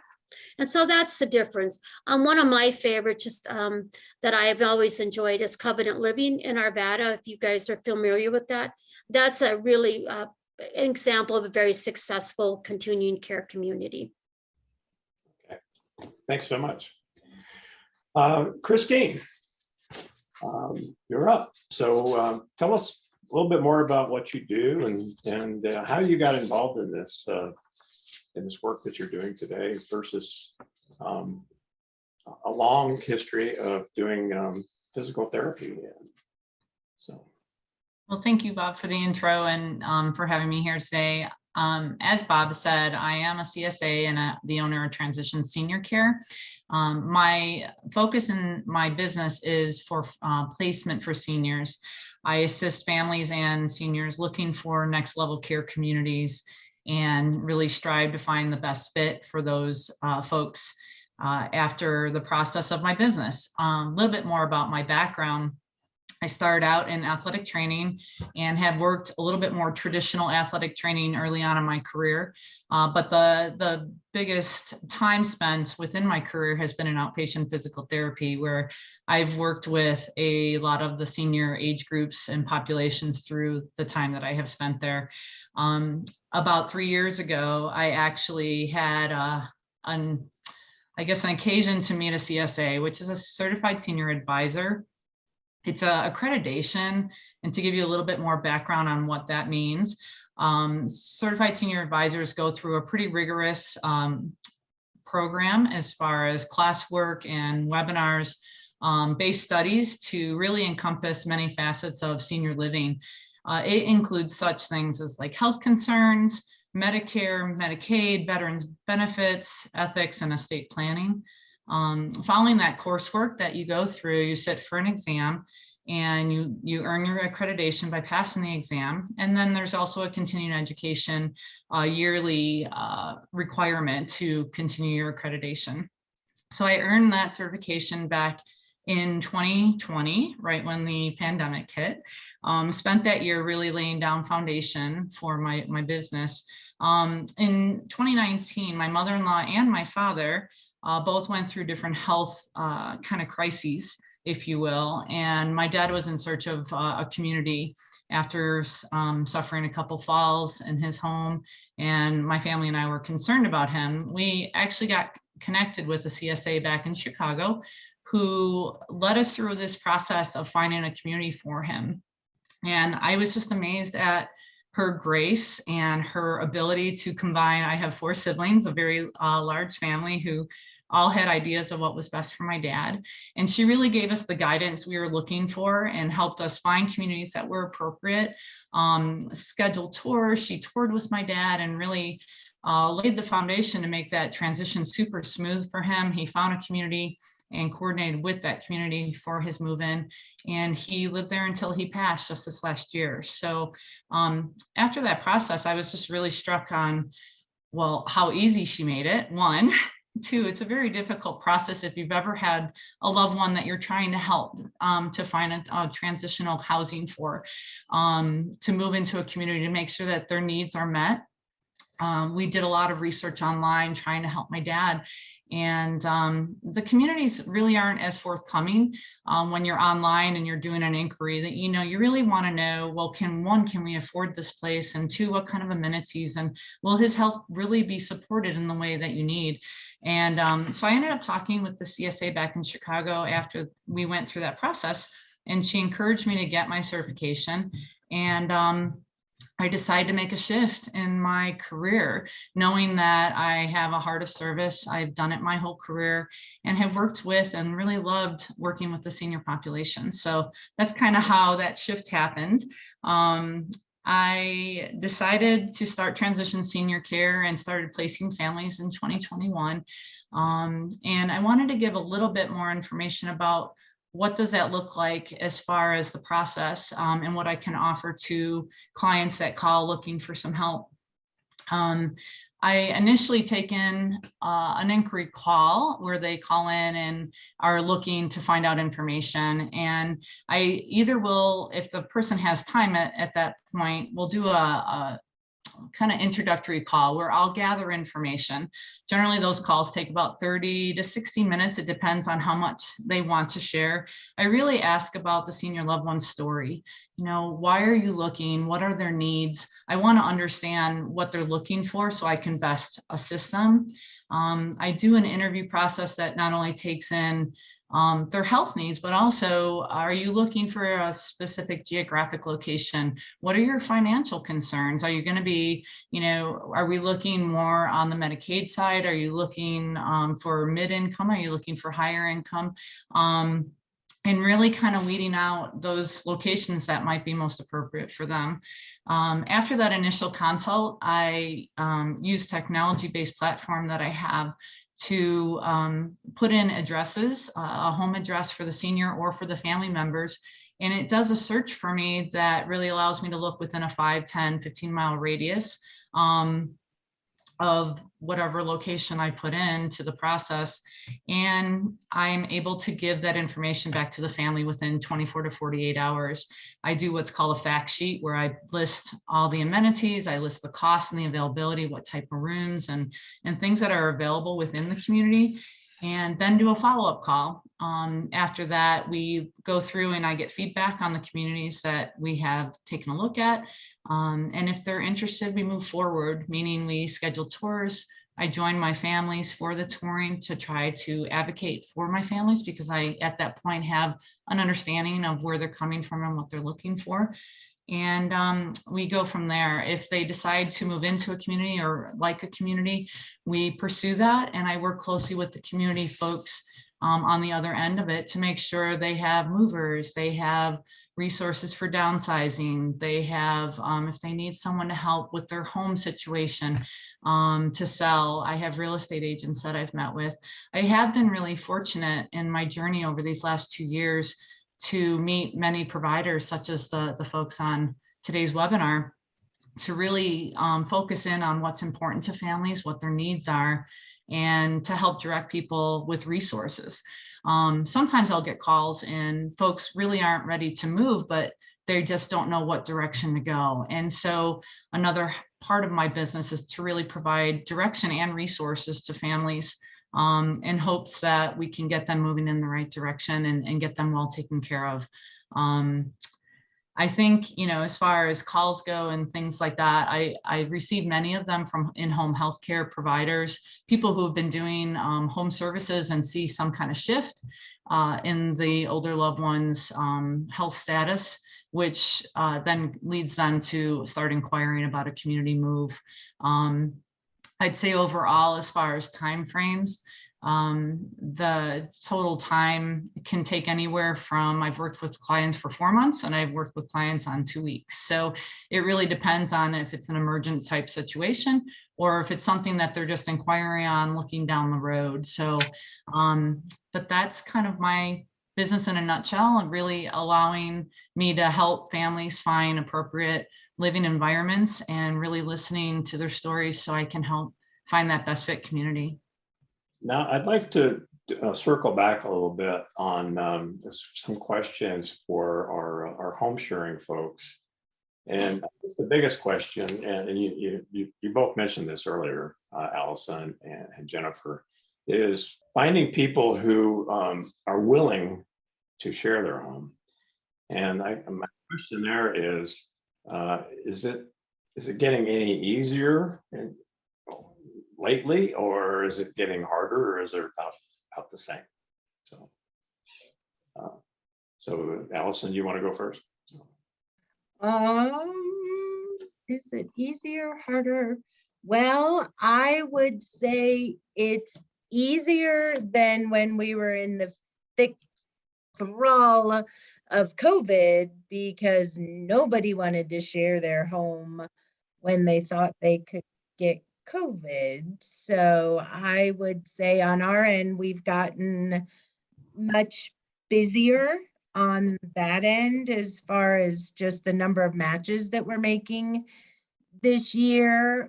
[SPEAKER 2] And so that's the difference. One of my favorites that I've always enjoyed is Covenant Living in Arvada. If you guys are familiar with that, that's a really an example of a very successful continuing care community.
[SPEAKER 1] Okay, thanks so much. Christine, you're up. So tell us a little bit more about what you do and how you got involved in this work that you're doing today versus a long history of doing physical therapy. So,
[SPEAKER 5] well, thank you, Bob, for the intro and for having me here today. As Bob said, I am a CSA and the owner of Transition Senior Care. My focus in my business is for placement for seniors. I assist families and seniors looking for next level care communities and really strive to find the best fit for those folks after the process of my business. A little bit more about my background. I started out in athletic training and had worked a little bit more traditional athletic training early on in my career. But the biggest time spent within my career has been in outpatient physical therapy, where I've worked with a lot of the senior age groups and populations through the time that I have spent there. About 3 years ago, I actually had an occasion to meet a CSA, which is a certified senior advisor. It's an accreditation, and to give you a little bit more background on what that means, certified senior advisors go through a pretty rigorous program as far as classwork and webinars, based studies to really encompass many facets of senior living. It includes such things as like health concerns, Medicare, Medicaid, veterans benefits, ethics, and estate planning. Following that coursework that you go through, you sit for an exam and you earn your accreditation by passing the exam. And then there's also a continuing education yearly requirement to continue your accreditation. So I earned that certification back in 2020, right when the pandemic hit. Spent that year really laying down foundation for my business. In 2019, my mother-in-law and my father both went through different health kind of crises, if you will. And my dad was in search of a community after suffering a couple falls in his home. And my family and I were concerned about him. We actually got connected with a CSA back in Chicago who led us through this process of finding a community for him. And I was just amazed at her grace and her ability to combine. I have 4 siblings, a very large family who all had ideas of what was best for my dad. And she really gave us the guidance we were looking for and helped us find communities that were appropriate, schedule tours. She toured with my dad and really laid the foundation to make that transition super smooth for him. He found a community and coordinated with that community for his move-in. And he lived there until he passed just this last year. So after that process, I was just really struck on, well, how easy she made it, one. 2, it's a very difficult process if you've ever had a loved one that you're trying to help to find a transitional housing for, to move into a community to make sure that their needs are met. We did a lot of research online trying to help my dad. And the communities really aren't as forthcoming when you're online and you're doing an inquiry that, you really want to know, well, can we afford this place? And 2, what kind of amenities? And will his health really be supported in the way that you need? And so I ended up talking with the CSA back in Chicago after we went through that process, and she encouraged me to get my certification. And I decided to make a shift in my career, knowing that I have a heart of service. I've done it my whole career and have worked with and really loved working with the senior population. So that's kind of how that shift happened. I decided to start transition senior care and started placing families in 2021. And I wanted to give a little bit more information about what does that look like as far as the process and what I can offer to clients that call looking for some help. I initially take in an inquiry call where they call in and are looking to find out information. And I either will, if the person has time at that point, we'll do a kind of introductory call where I'll gather information. Generally, those calls take about 30 to 60 minutes. It depends on how much they want to share. I really ask about the senior loved one's story. Why are you looking? What are their needs? I want to understand what they're looking for so I can best assist them. I do an interview process that not only takes in their health needs, but also, are you looking for a specific geographic location? What are your financial concerns? Are you going to be, are we looking more on the Medicaid side? Are you looking for mid-income? Are you looking for higher income? And really kind of weeding out those locations that might be most appropriate for them. After that initial consult, I use technology-based platform that I have to put in addresses, a home address for the senior or for the family members. And it does a search for me that really allows me to look within a 5, 10, 15-mile radius of whatever location I put into the process. And I'm able to give that information back to the family within 24 to 48 hours. I do what's called a fact sheet where I list all the amenities, I list the cost and the availability, what type of rooms and things that are available within the community, and then do a follow-up call. After that, we go through and I get feedback on the communities that we have taken a look at. And if they're interested, we move forward, meaning we schedule tours. I join my families for the touring to try to advocate for my families because I, at that point, have an understanding of where they're coming from and what they're looking for. And we go from there. If they decide to move into a community or like a community, we pursue that. And I work closely with the community folks on the other end of it to make sure they have movers, they have resources for downsizing, they have, if they need someone to help with their home situation to sell. I have real estate agents that I've met with. I have been really fortunate in my journey over these last 2 years to meet many providers, such as the folks on today's webinar, to really focus in on what's important to families, what their needs are, and to help direct people with resources. Sometimes I'll get calls and folks really aren't ready to move, but they just don't know what direction to go. And so another part of my business is to really provide direction and resources to families in hopes that we can get them moving in the right direction and get them well taken care of. I think, you know, as far as calls go and things like that, I receive many of them from in-home healthcare providers, people who have been doing home services and see some kind of shift in the older loved ones' health status, which then leads them to start inquiring about a community move. I'd say overall, as far as timeframes, the total time can take anywhere from, I've worked with clients for 4 months and I've worked with clients on 2 weeks. So it really depends on if it's an emergent type situation or if it's something that they're just inquiring on looking down the road. So, but that's kind of my business in a nutshell, and really allowing me to help families find appropriate living environments and really listening to their stories so I can help find that best fit community.
[SPEAKER 1] Now, I'd like to circle back a little bit on some questions for our home sharing folks. And the biggest question, and you both mentioned this earlier, Allison and Jennifer, is finding people who are willing to share their home. And my question there is it getting any easier lately, or is it getting harder, or is it about the same? So Allison, you want to go first?
[SPEAKER 4] Is it easier, harder? Well, I would say it's easier than when we were in the thick thrall of COVID, because nobody wanted to share their home when they thought they could get COVID. So I would say on our end, we've gotten much busier on that end as far as just the number of matches that we're making this year.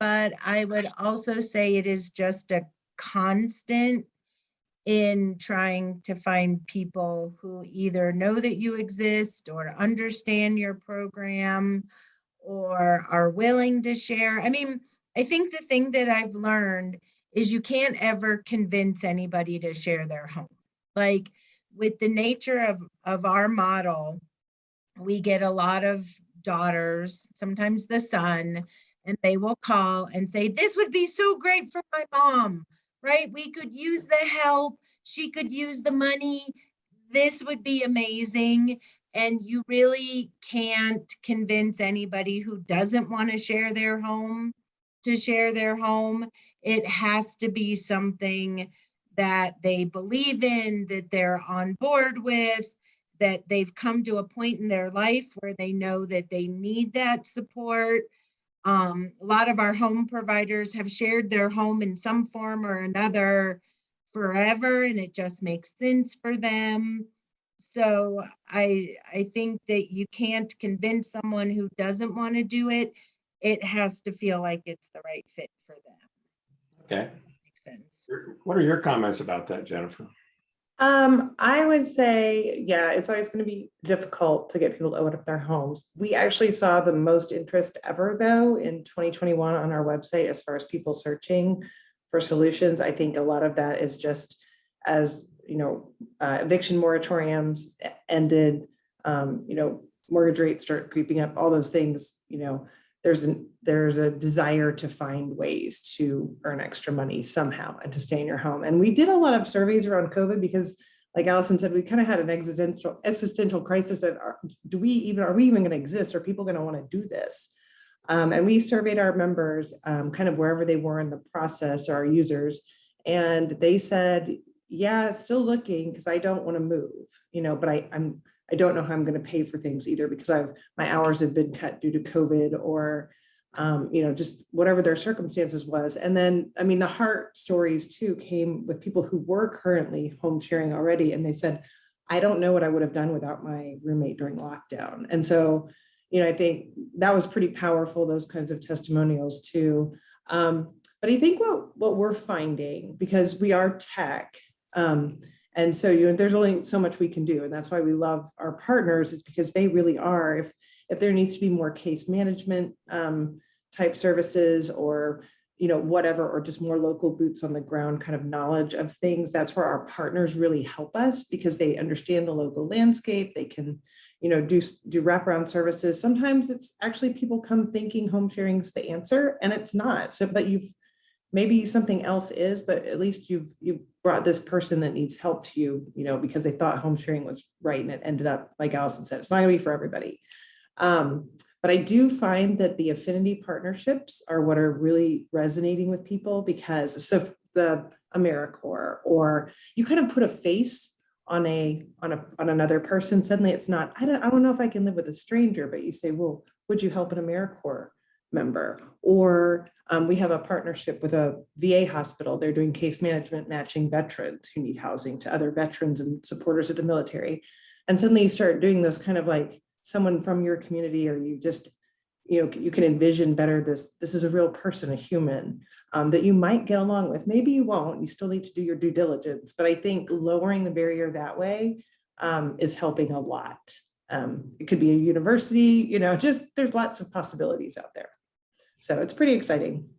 [SPEAKER 4] But I would also say it is just a constant in trying to find people who either know that you exist or understand your program or are willing to share. I mean, I think the thing that I've learned is you can't ever convince anybody to share their home. Like with the nature of our model, we get a lot of daughters, sometimes the son, and they will call and say, this would be so great for my mom, right? We could use the help. She could use the money. This would be amazing. And you really can't convince anybody who doesn't want to share their home to share their home. It has to be something that they believe in, that they're on board with, that they've come to a point in their life where they know that they need that support. A lot of our home providers have shared their home in some form or another forever, and it just makes sense for them. So I think that you can't convince someone who doesn't want to do it. It has to feel like it's the right fit for them.
[SPEAKER 1] Okay.
[SPEAKER 4] Makes sense.
[SPEAKER 1] What are your comments about that, Jennifer?
[SPEAKER 3] I would say, yeah, it's always going to be difficult to get people to open up their homes. We actually saw the most interest ever, though, in 2021 on our website as far as people searching for solutions. I think a lot of that is just as, eviction moratoriums ended, mortgage rates start creeping up, all those things, there's a desire to find ways to earn extra money somehow and to stay in your home. And we did a lot of surveys around COVID because, like Allison said, we kind of had an existential crisis of, are we even going to exist? Are people going to want to do this? And we surveyed our members kind of wherever they were in the process, our users, and they said, yeah, still looking because I don't want to move, but I don't know how I'm going to pay for things either because my hours have been cut due to COVID or, just whatever their circumstances was. And then, the heart stories too came with people who were currently home sharing already. And they said, I don't know what I would have done without my roommate during lockdown. And so, I think that was pretty powerful, those kinds of testimonials too. But I think what we're finding, because we are tech, and so there's only so much we can do. And that's why we love our partners, is because they really are, if there needs to be more case management type services or whatever, or just more local boots on the ground kind of knowledge of things. That's where our partners really help us, because they understand the local landscape. They can, do wraparound services. Sometimes it's actually people come thinking home sharing is the answer, and it's not. So, but maybe something else is, but at least you've brought this person that needs help to you, because they thought home sharing was right, and it ended up, like Allison said, it's not gonna be for everybody. But I do find that the affinity partnerships are what are really resonating with people, because so the AmeriCorps, or you kind of put a face on another person, suddenly it's not, I don't know if I can live with a stranger, but you say, well, would you help an AmeriCorps member? Or we have a partnership with a VA hospital. They're doing case management, matching veterans who need housing to other veterans and supporters of the military. And suddenly you start doing those kind of like someone from your community, or you just, you can envision better this is a real person, a human that you might get along with. Maybe you won't, you still need to do your due diligence, but I think lowering the barrier that way is helping a lot. It could be a university, just there's lots of possibilities out there. So it's pretty exciting.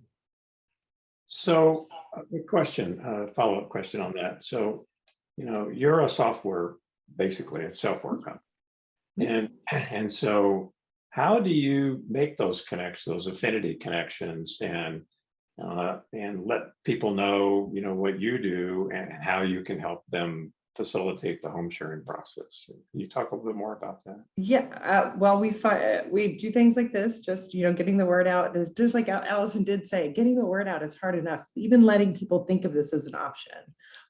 [SPEAKER 1] So a question, follow-up question on that. So, you're a software, basically a software company. And so how do you make those connections, those affinity connections, and let people know, what you do and how you can help them facilitate the home sharing process? Can you talk a little bit more about that?
[SPEAKER 3] Yeah, well, we do things like this, just, getting the word out. It's just like Allison did say, getting the word out is hard enough. Even letting people think of this as an option.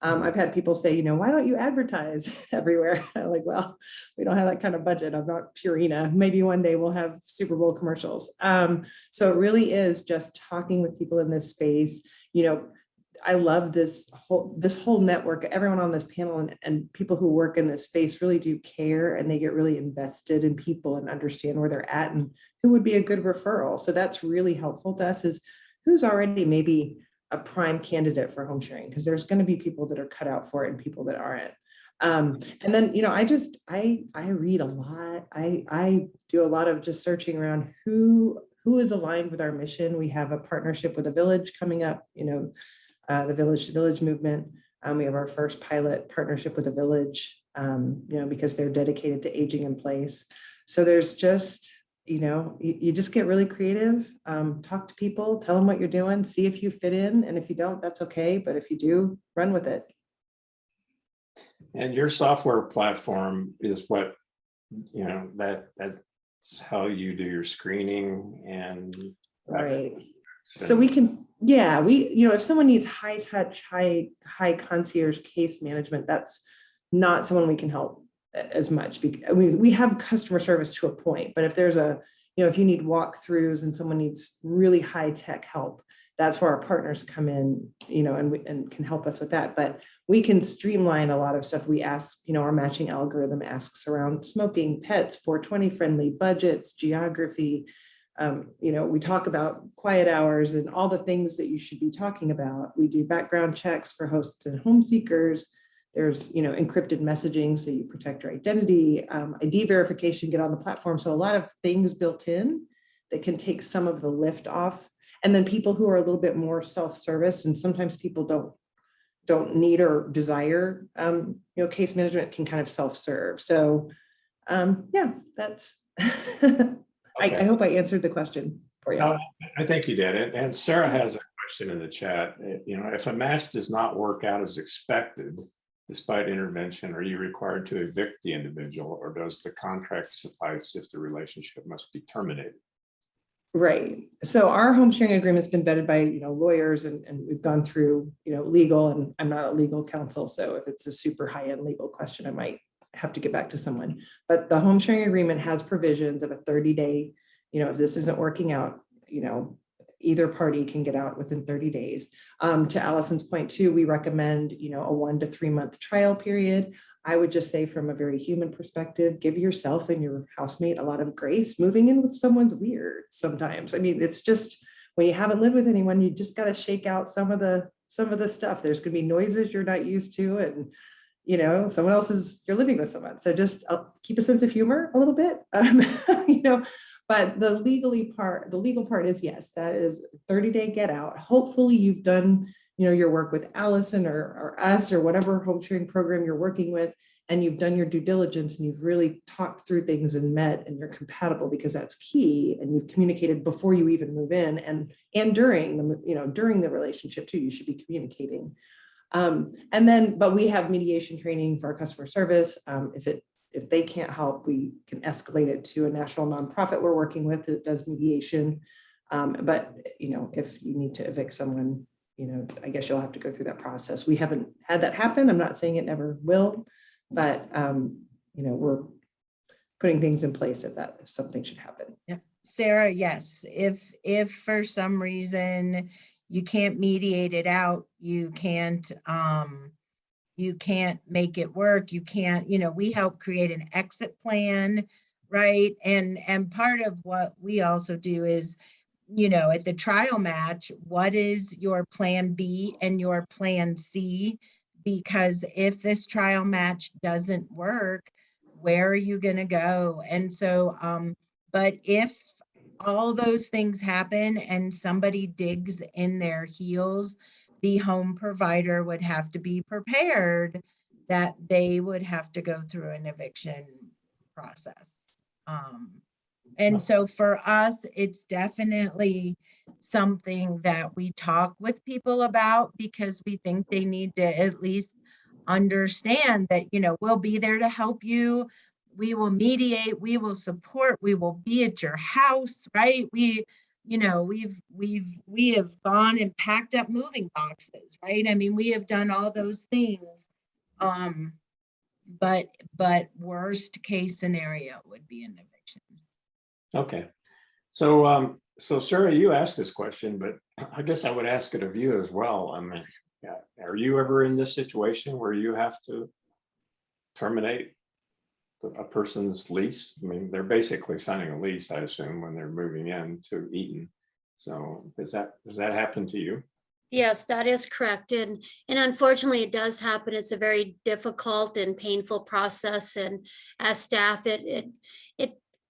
[SPEAKER 3] I've had people say, why don't you advertise everywhere? I'm like, well, we don't have that kind of budget. I'm not Purina. Maybe one day we'll have Super Bowl commercials. So it really is just talking with people in this space. I love this whole network. Everyone on this panel and people who work in this space really do care, and they get really invested in people and understand where they're at and who would be a good referral. So that's really helpful to us, is who's already maybe a prime candidate for home sharing, because there's going to be people that are cut out for it and people that aren't. And then, I read a lot. I do a lot of just searching around who is aligned with our mission. We have a partnership with a village coming up, the Village to Village movement. We have our first pilot partnership with a village, because they're dedicated to aging in place. So there's just, you just get really creative, talk to people, tell them what you're doing, see if you fit in. And if you don't, that's okay. But if you do, run with it.
[SPEAKER 1] And your software platform is what, that's how you do your screening and.
[SPEAKER 3] Right. So we can, if someone needs high touch, high concierge case management, that's not someone we can help as much. We have customer service to a point, but if there's if you need walkthroughs and someone needs really high tech help, that's where our partners come in, and can help us with that. But we can streamline a lot of stuff. We ask, our matching algorithm asks around smoking, pets, 420 friendly, budgets, geography. We talk about quiet hours and all the things that you should be talking about. We do background checks for hosts and home seekers. There's, encrypted messaging, so you protect your identity, ID verification, get on the platform. So a lot of things built in that can take some of the lift off. And then people who are a little bit more self-service, and sometimes people don't need or desire, case management, can kind of self-serve. So that's, okay. I hope I answered the question for you.
[SPEAKER 1] I think you did. And Sarah has a question in the chat. If a match does not work out as expected, despite intervention, are you required to evict the individual, or does the contract suffice if the relationship must be terminated?
[SPEAKER 3] Right. So our home sharing agreement has been vetted by, lawyers, and we've gone through, legal, and I'm not a legal counsel. So if it's a super high-end legal question, I might have to get back to someone. But the home sharing agreement has provisions of a 30-day, if this isn't working out, either party can get out within 30 days. To Allison's point too, we recommend, a 1 to 3 month trial period. I would just say, from a very human perspective, give yourself and your housemate a lot of grace. Moving in with someone's weird sometimes. I mean, it's just, when you haven't lived with anyone, you just got to shake out some of the stuff. There's going to be noises you're not used to, and you know, you're living with someone. So just keep a sense of humor a little bit, you know, but the legal part is, yes, that is 30-day get out. Hopefully you've done, you know, your work with Allison or us or whatever home sharing program you're working with, and you've done your due diligence and you've really talked through things and met and you're compatible, because that's key. And you've communicated before you even move in, and during the, you know, during the relationship too, you should be communicating. But we have mediation training for our customer service. If they can't help, we can escalate it to a national nonprofit we're working with that does mediation. But, you know, if you need to evict someone, you know, I guess you'll have to go through that process. We haven't had that happen. I'm not saying it never will, but, you know, we're putting things in place if something should happen.
[SPEAKER 4] Yeah. Sarah, yes. If for some reason you can't mediate it out, you can't make it work. You can't, you know, we help create an exit plan, right? And part of what we also do is, you know, at the trial match, what is your plan B and your plan C? Because if this trial match doesn't work, where are you going to go? And so, but if all those things happen and somebody digs in their heels, the home provider would have to be prepared that they would have to go through an eviction process. And so for us, it's definitely something that we talk with people about, because we think they need to at least understand that, you know, we'll be there to help you. We will mediate, we will support, we will be at your house, right? We have gone and packed up moving boxes, right? I mean, we have done all those things. But worst case scenario would be an eviction.
[SPEAKER 1] Okay. So, so Sarah, you asked this question, but I guess I would ask it of you as well. I mean, yeah, are you ever in this situation where you have to terminate a person's lease? I mean, they're basically signing a lease, I assume, when they're moving in to Eaton. So does that happen to you?
[SPEAKER 2] Yes, that is correct. And unfortunately, it does happen. It's a very difficult and painful process. And as staff, it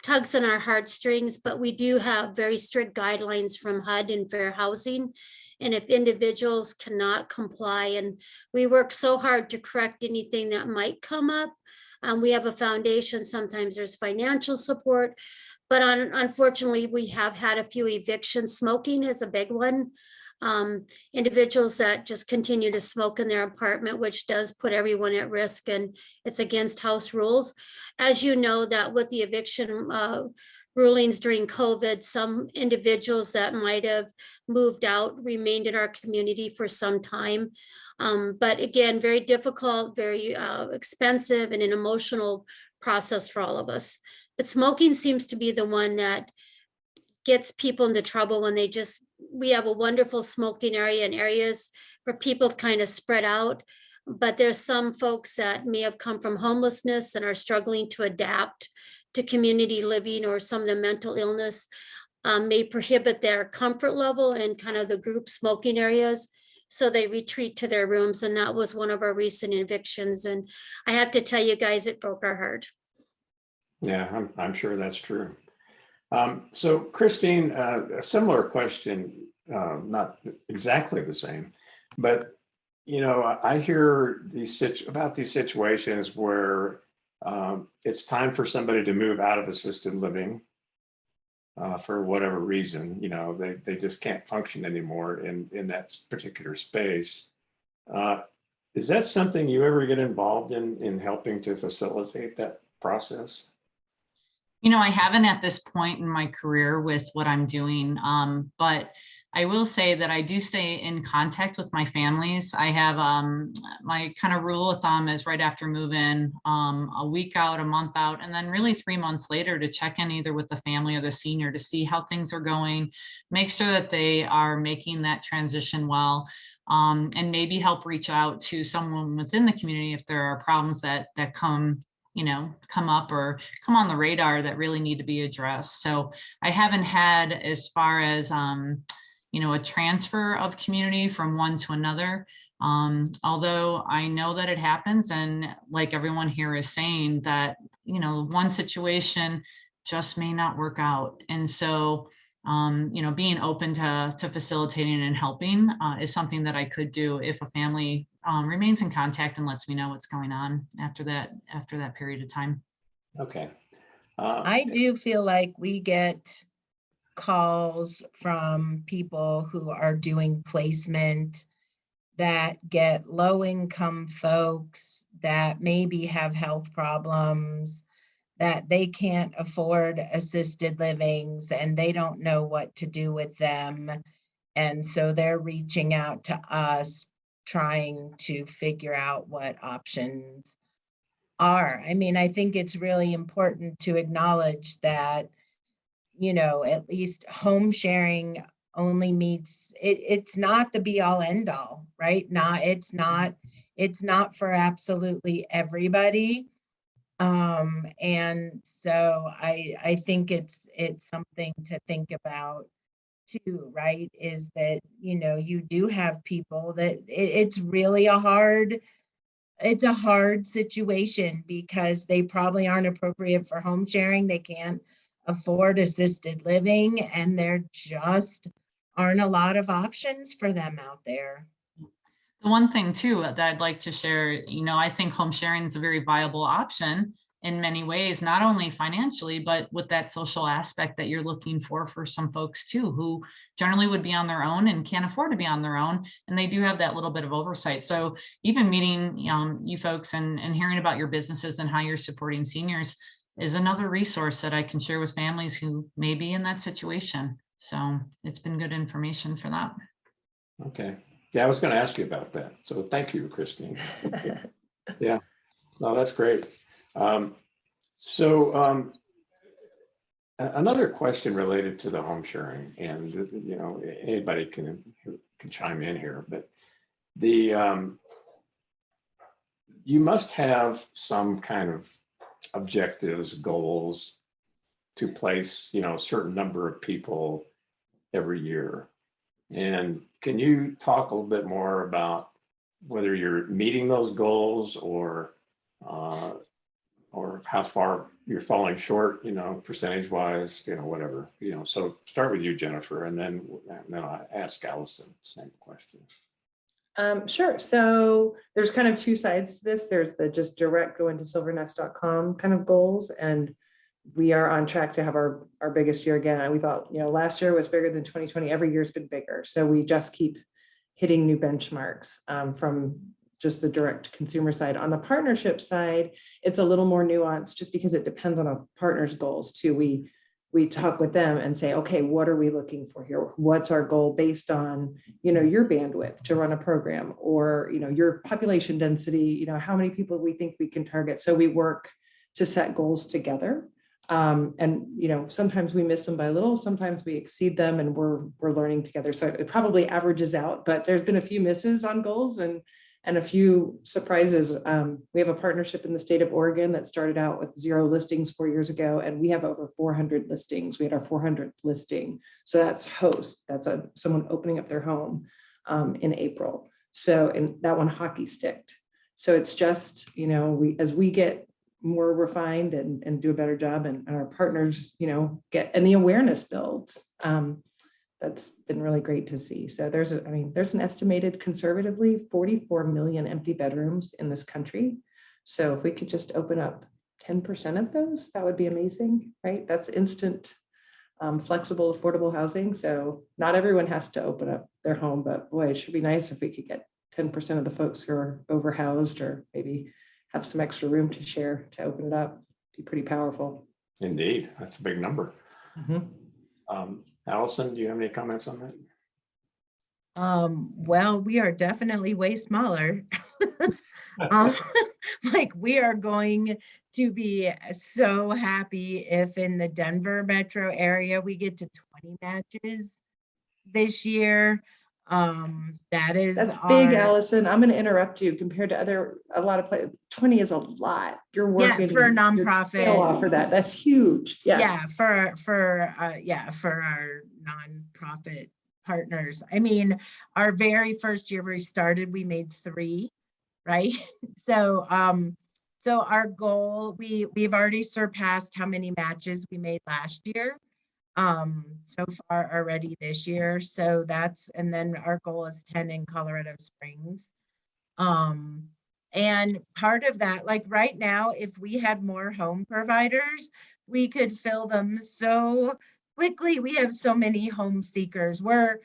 [SPEAKER 2] tugs on our heartstrings, but we do have very strict guidelines from HUD and fair housing. And if individuals cannot comply, and we work so hard to correct anything that might come up, we have a foundation. Sometimes there's financial support, but unfortunately, we have had a few evictions. Smoking is a big one. Individuals that just continue to smoke in their apartment, which does put everyone at risk, and it's against house rules. As you know, that with the eviction rulings during COVID, some individuals that might have moved out remained in our community for some time. But again, very difficult, very expensive, and an emotional process for all of us. But smoking seems to be the one that gets people into trouble when we have a wonderful smoking area and areas where people kind of spread out. But there's some folks that may have come from homelessness and are struggling to adapt to community living, or some of the mental illness may prohibit their comfort level in kind of the group smoking areas. So they retreat to their rooms. And that was one of our recent evictions. And I have to tell you guys, it broke our heart.
[SPEAKER 1] Yeah, I'm sure that's true. So Christine, a similar question, not exactly the same, but you know, I hear about these situations where it's time for somebody to move out of assisted living for whatever reason. You know, they just can't function anymore in that particular space. Is that something you ever get involved in helping to facilitate that process?
[SPEAKER 5] You know, I haven't at this point in my career with what I'm doing, but I will say that I do stay in contact with my families. I have my kind of rule of thumb is right after move-in, a week out, a month out, and then really 3 months later to check in either with the family or the senior to see how things are going, make sure that they are making that transition well, and maybe help reach out to someone within the community if there are problems that come up or come on the radar that really need to be addressed. So I haven't had, as far as, a transfer of community from one to another. Although I know that it happens, and like everyone here is saying, that, you know, one situation just may not work out. And so, you know, being open to facilitating and helping is something that I could do if a family remains in contact and lets me know what's going on after that period of time.
[SPEAKER 1] Okay.
[SPEAKER 4] I do feel like we get calls from people who are doing placement that get low income folks that maybe have health problems, that they can't afford assisted livings and they don't know what to do with them. And so they're reaching out to us, trying to figure out what options are. I mean, I think it's really important to acknowledge that, you know, at least home sharing only meets it's not the be all end all, right? It's not for absolutely everybody. And so I think it's something to think about too, right? Is that, you know, you do have people that it's really it's a hard situation because they probably aren't appropriate for home sharing. They can't afford assisted living, and there just aren't a lot of options for them out there.
[SPEAKER 5] The one thing too that I'd like to share, you know, I think home sharing is a very viable option in many ways, not only financially, but with that social aspect that you're looking for some folks too, who generally would be on their own and can't afford to be on their own. And they do have that little bit of oversight. So even meeting you folks and hearing about your businesses and how you're supporting seniors is another resource that I can share with families who may be in that situation. So it's been good information for that.
[SPEAKER 1] Okay. Yeah, I was going to ask you about that. So thank you, Christine. Yeah, no, that's great. Another question related to the home sharing, and you know, anybody can chime in here, but you must have some kind of objectives, goals to place, you know, a certain number of people every year. And can you talk a little bit more about whether you're meeting those goals or how far you're falling short, you know, percentage wise, you know, whatever, you know? So start with you, Jennifer, and then I'll ask Allison the same question.
[SPEAKER 3] Sure. So there's kind of two sides to this. There's the just direct go into silvernest.com kind of goals, and we are on track to have our biggest year again. And we thought, you know, last year was bigger than 2020. Every year's been bigger. So we just keep hitting new benchmarks from just the direct consumer side. On the partnership side, it's a little more nuanced just because it depends on a partner's goals too. We talk with them and say, okay, what are we looking for here? What's our goal based on, you know, your bandwidth to run a program, or, you know, your population density, you know, how many people we think we can target. So we work to set goals together. And, you know, sometimes we miss them by a little, sometimes we exceed them, and we're learning together. So it probably averages out, but there's been a few misses on goals and a few surprises. We have a partnership in the state of Oregon that started out with 0 listings 4 years ago, and we have over 400 listings. We had our 400th listing. So that's host. That's someone opening up their home in April. So, and that one hockey sticked. So it's just, you know, as we get more refined and do a better job, and our partners, you know, and the awareness builds. That's been really great to see. So there's an estimated conservatively 44 million empty bedrooms in this country. So if we could just open up 10% of those, that would be amazing, right? That's instant, flexible, affordable housing. So not everyone has to open up their home, but boy, it should be nice if we could get 10% of the folks who are overhoused, or maybe have some extra room to share to open it up. Be pretty powerful.
[SPEAKER 1] Indeed, that's a big number.
[SPEAKER 3] Mm-hmm.
[SPEAKER 1] Allison, do you have any comments on that?
[SPEAKER 4] Well, we are definitely way smaller. Like, we are going to be so happy if in the Denver metro area we get to 20 matches this year. That's
[SPEAKER 3] big, Allison. I'm going to interrupt you. Compared to a lot of places, 20 is a lot. You're working
[SPEAKER 4] for a nonprofit.
[SPEAKER 3] Offer that. That's huge.
[SPEAKER 4] Yeah, for our nonprofit partners. I mean, our very first year we started, we made 3, right? So, so our goal, we've already surpassed how many matches we made last year. So far already this year. So that's, and then our goal is 10 in Colorado Springs. And part of that, like right now, if we had more home providers, we could fill them so quickly. We have so many home seekers. We're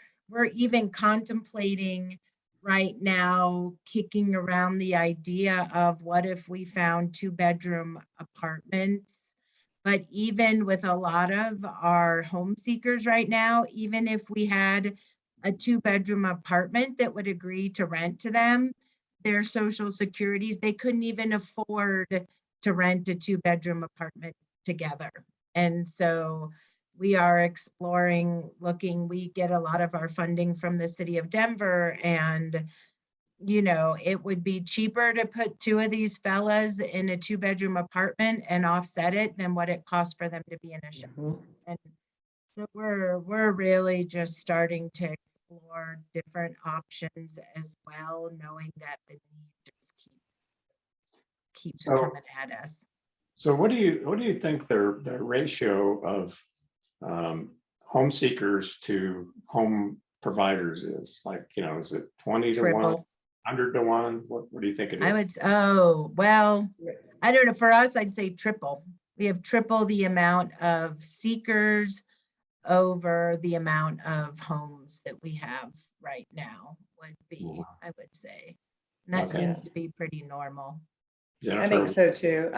[SPEAKER 4] even contemplating right now, kicking around the idea of what if we found 2-bedroom apartments. But even with a lot of our home seekers right now, even if we had a 2-bedroom apartment that would agree to rent to them, their social securities, they couldn't even afford to rent a 2-bedroom apartment together. And so we are exploring, looking, we get a lot of our funding from the city of Denver, and you know, it would be cheaper to put 2 of these fellas in a 2-bedroom apartment and offset it than what it costs for them to be in a shelter.
[SPEAKER 3] Mhm.
[SPEAKER 4] And so we're really just starting to explore different options as well, knowing that the need just keeps
[SPEAKER 1] So-
[SPEAKER 4] coming at us.
[SPEAKER 1] So what do you think the ratio of home seekers to home providers is? Like, you know, is it 20 to 1,
[SPEAKER 4] Triple.
[SPEAKER 1] 100 to 1? What do you think it is?
[SPEAKER 4] I would, oh, well, I don't know. For us, I'd say triple. We have triple the amount of seekers over the amount of homes that we have right now would be,
[SPEAKER 1] Wow.
[SPEAKER 4] I would say. And that
[SPEAKER 1] Okay.
[SPEAKER 4] seems to be pretty normal.
[SPEAKER 3] I think so too.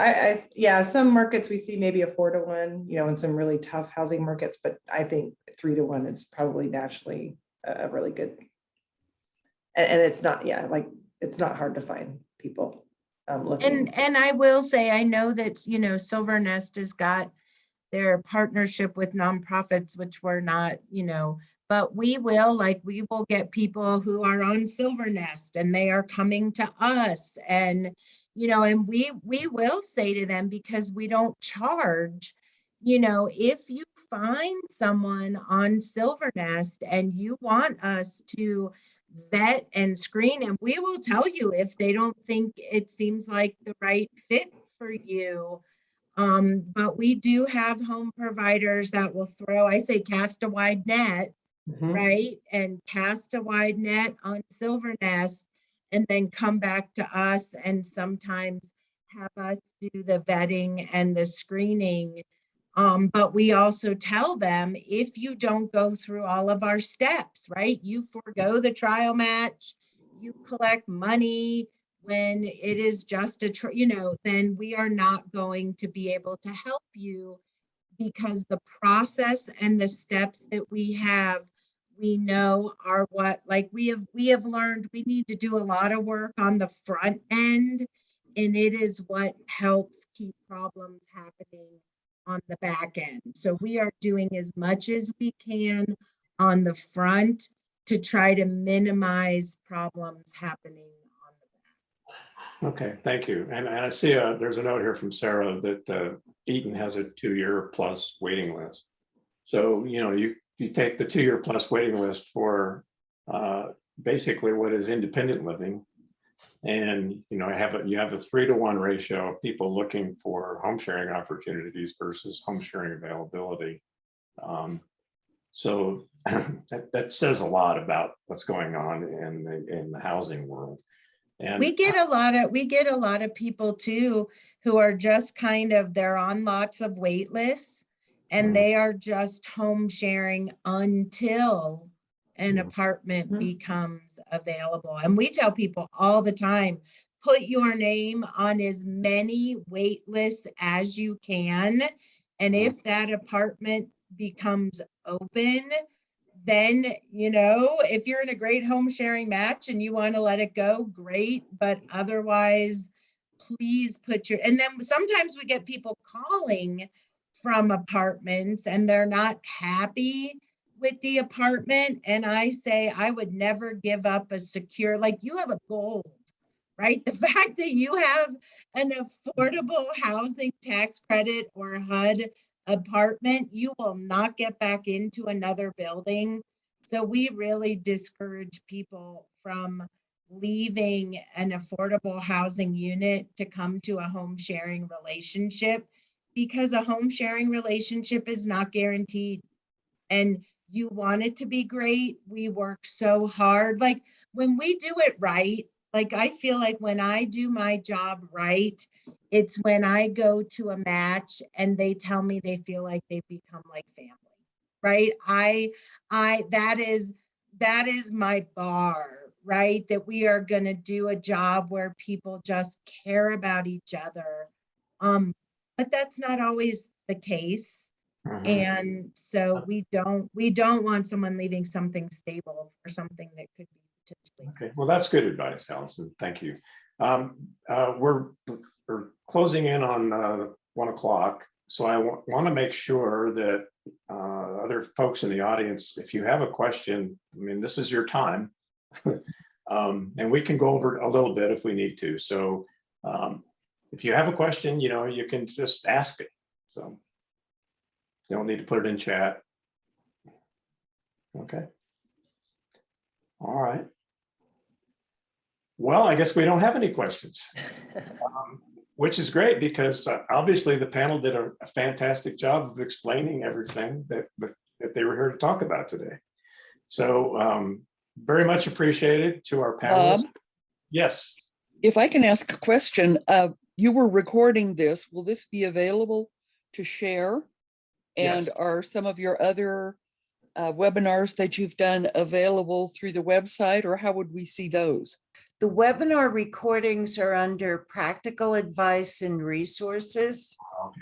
[SPEAKER 3] Yeah, some markets we see maybe a 4 to 1, you know, in some really tough housing markets, but I think 3 to 1 is probably naturally a really good. And it's not, yeah, like it's not hard to find people looking.
[SPEAKER 4] And I will say, I know that, you know, Silver Nest has got their partnership with nonprofits, which we're not, you know, but we will get people who are on Silver Nest and they are coming to us, and, you know, and we will say to them, because we don't charge, you know, if you find someone on Silver Nest and you want us to vet and screen, and we will tell you if they don't think it seems like the right fit for you. But we do have home providers that will throw, I say, cast a wide net,
[SPEAKER 3] Mhm.
[SPEAKER 4] right? And cast a wide net on Silver Nest and then come back to us and sometimes have us do the vetting and the screening. But we also tell them, if you don't go through all of our steps, right? You forego the trial match, you collect money when it is just you know, then we are not going to be able to help you, because the process and the steps that we have, we know are what, like we have learned we need to do a lot of work on the front end, and it is what helps keep problems happening on the back end. So we are doing as much as we can on the front to try to minimize problems happening on the back.
[SPEAKER 1] Okay, thank you. And I see there's a note here from Sarah that Eaton has a 2-year plus waiting list. So, you know, you take the 2-year plus waiting list for basically what is independent living. And, you know, you have a 3 to 1 ratio of people looking for home sharing opportunities versus home sharing availability. So that says a lot about what's going on in the housing world. And
[SPEAKER 4] we get a lot of people too who are just kind of, they're on lots of wait lists and they are just home sharing until an apartment becomes available. And we tell people all the time, put your name on as many wait lists as you can. And if that apartment becomes open, then, you know, if you're in a great home sharing match and you want to let it go, great. But otherwise, please put your, and then sometimes we get people calling from apartments and they're not happy with the apartment. And I say, I would never give up a secure, like you have a gold, right? The fact that you have an affordable housing tax credit or HUD apartment, you will not get back into another building So we really discourage people from leaving an affordable housing unit to come to a home sharing relationship, because a home sharing relationship is not guaranteed. And you want it to be great. We work so hard. Like when we do it right, like I feel like when I do my job right, it's when I go to a match and they tell me they feel like they've become like family, right? That is my bar, right? That we are going to do a job where people just care about each other. But that's not always the case.
[SPEAKER 1] Mhm.
[SPEAKER 4] And so we don't want someone leaving something stable for something that could be potentially.
[SPEAKER 1] Okay, well, that's good advice, Allison. Thank you. We're closing in on 1 o'clock, so I want to make sure that other folks in the audience, if you have a question, I mean, this is your time, and we can go over a little bit if we need to. So if you have a question, you can just ask it. So you don't need to put it in chat. Okay. All right. Well, I guess we don't have any questions, which is great because obviously the panel did a fantastic job of explaining everything that they were here to talk about today. So very much appreciated to our panelists.
[SPEAKER 6] Bob,
[SPEAKER 1] Yes.
[SPEAKER 6] if I can ask a question, you were recording this. Will this be available to share? And
[SPEAKER 1] Yes.
[SPEAKER 6] are some of your other webinars that you've done available through the website, or how would we see those?
[SPEAKER 7] The webinar recordings are under practical advice and resources.
[SPEAKER 1] Okay.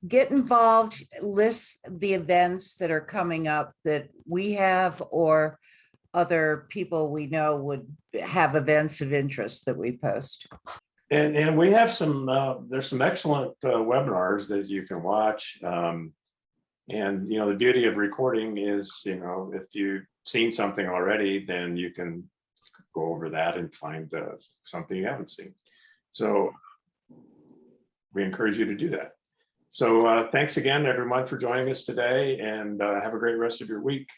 [SPEAKER 7] Get involved, list the events that are coming up that we have or other people we know would have events of interest that we post.
[SPEAKER 1] And we have there's some excellent webinars that you can watch. And the beauty of recording is, if you've seen something already, then you can go over that and find something you haven't seen. So we encourage you to do that. So thanks again, everyone, for joining us today, and have a great rest of your week.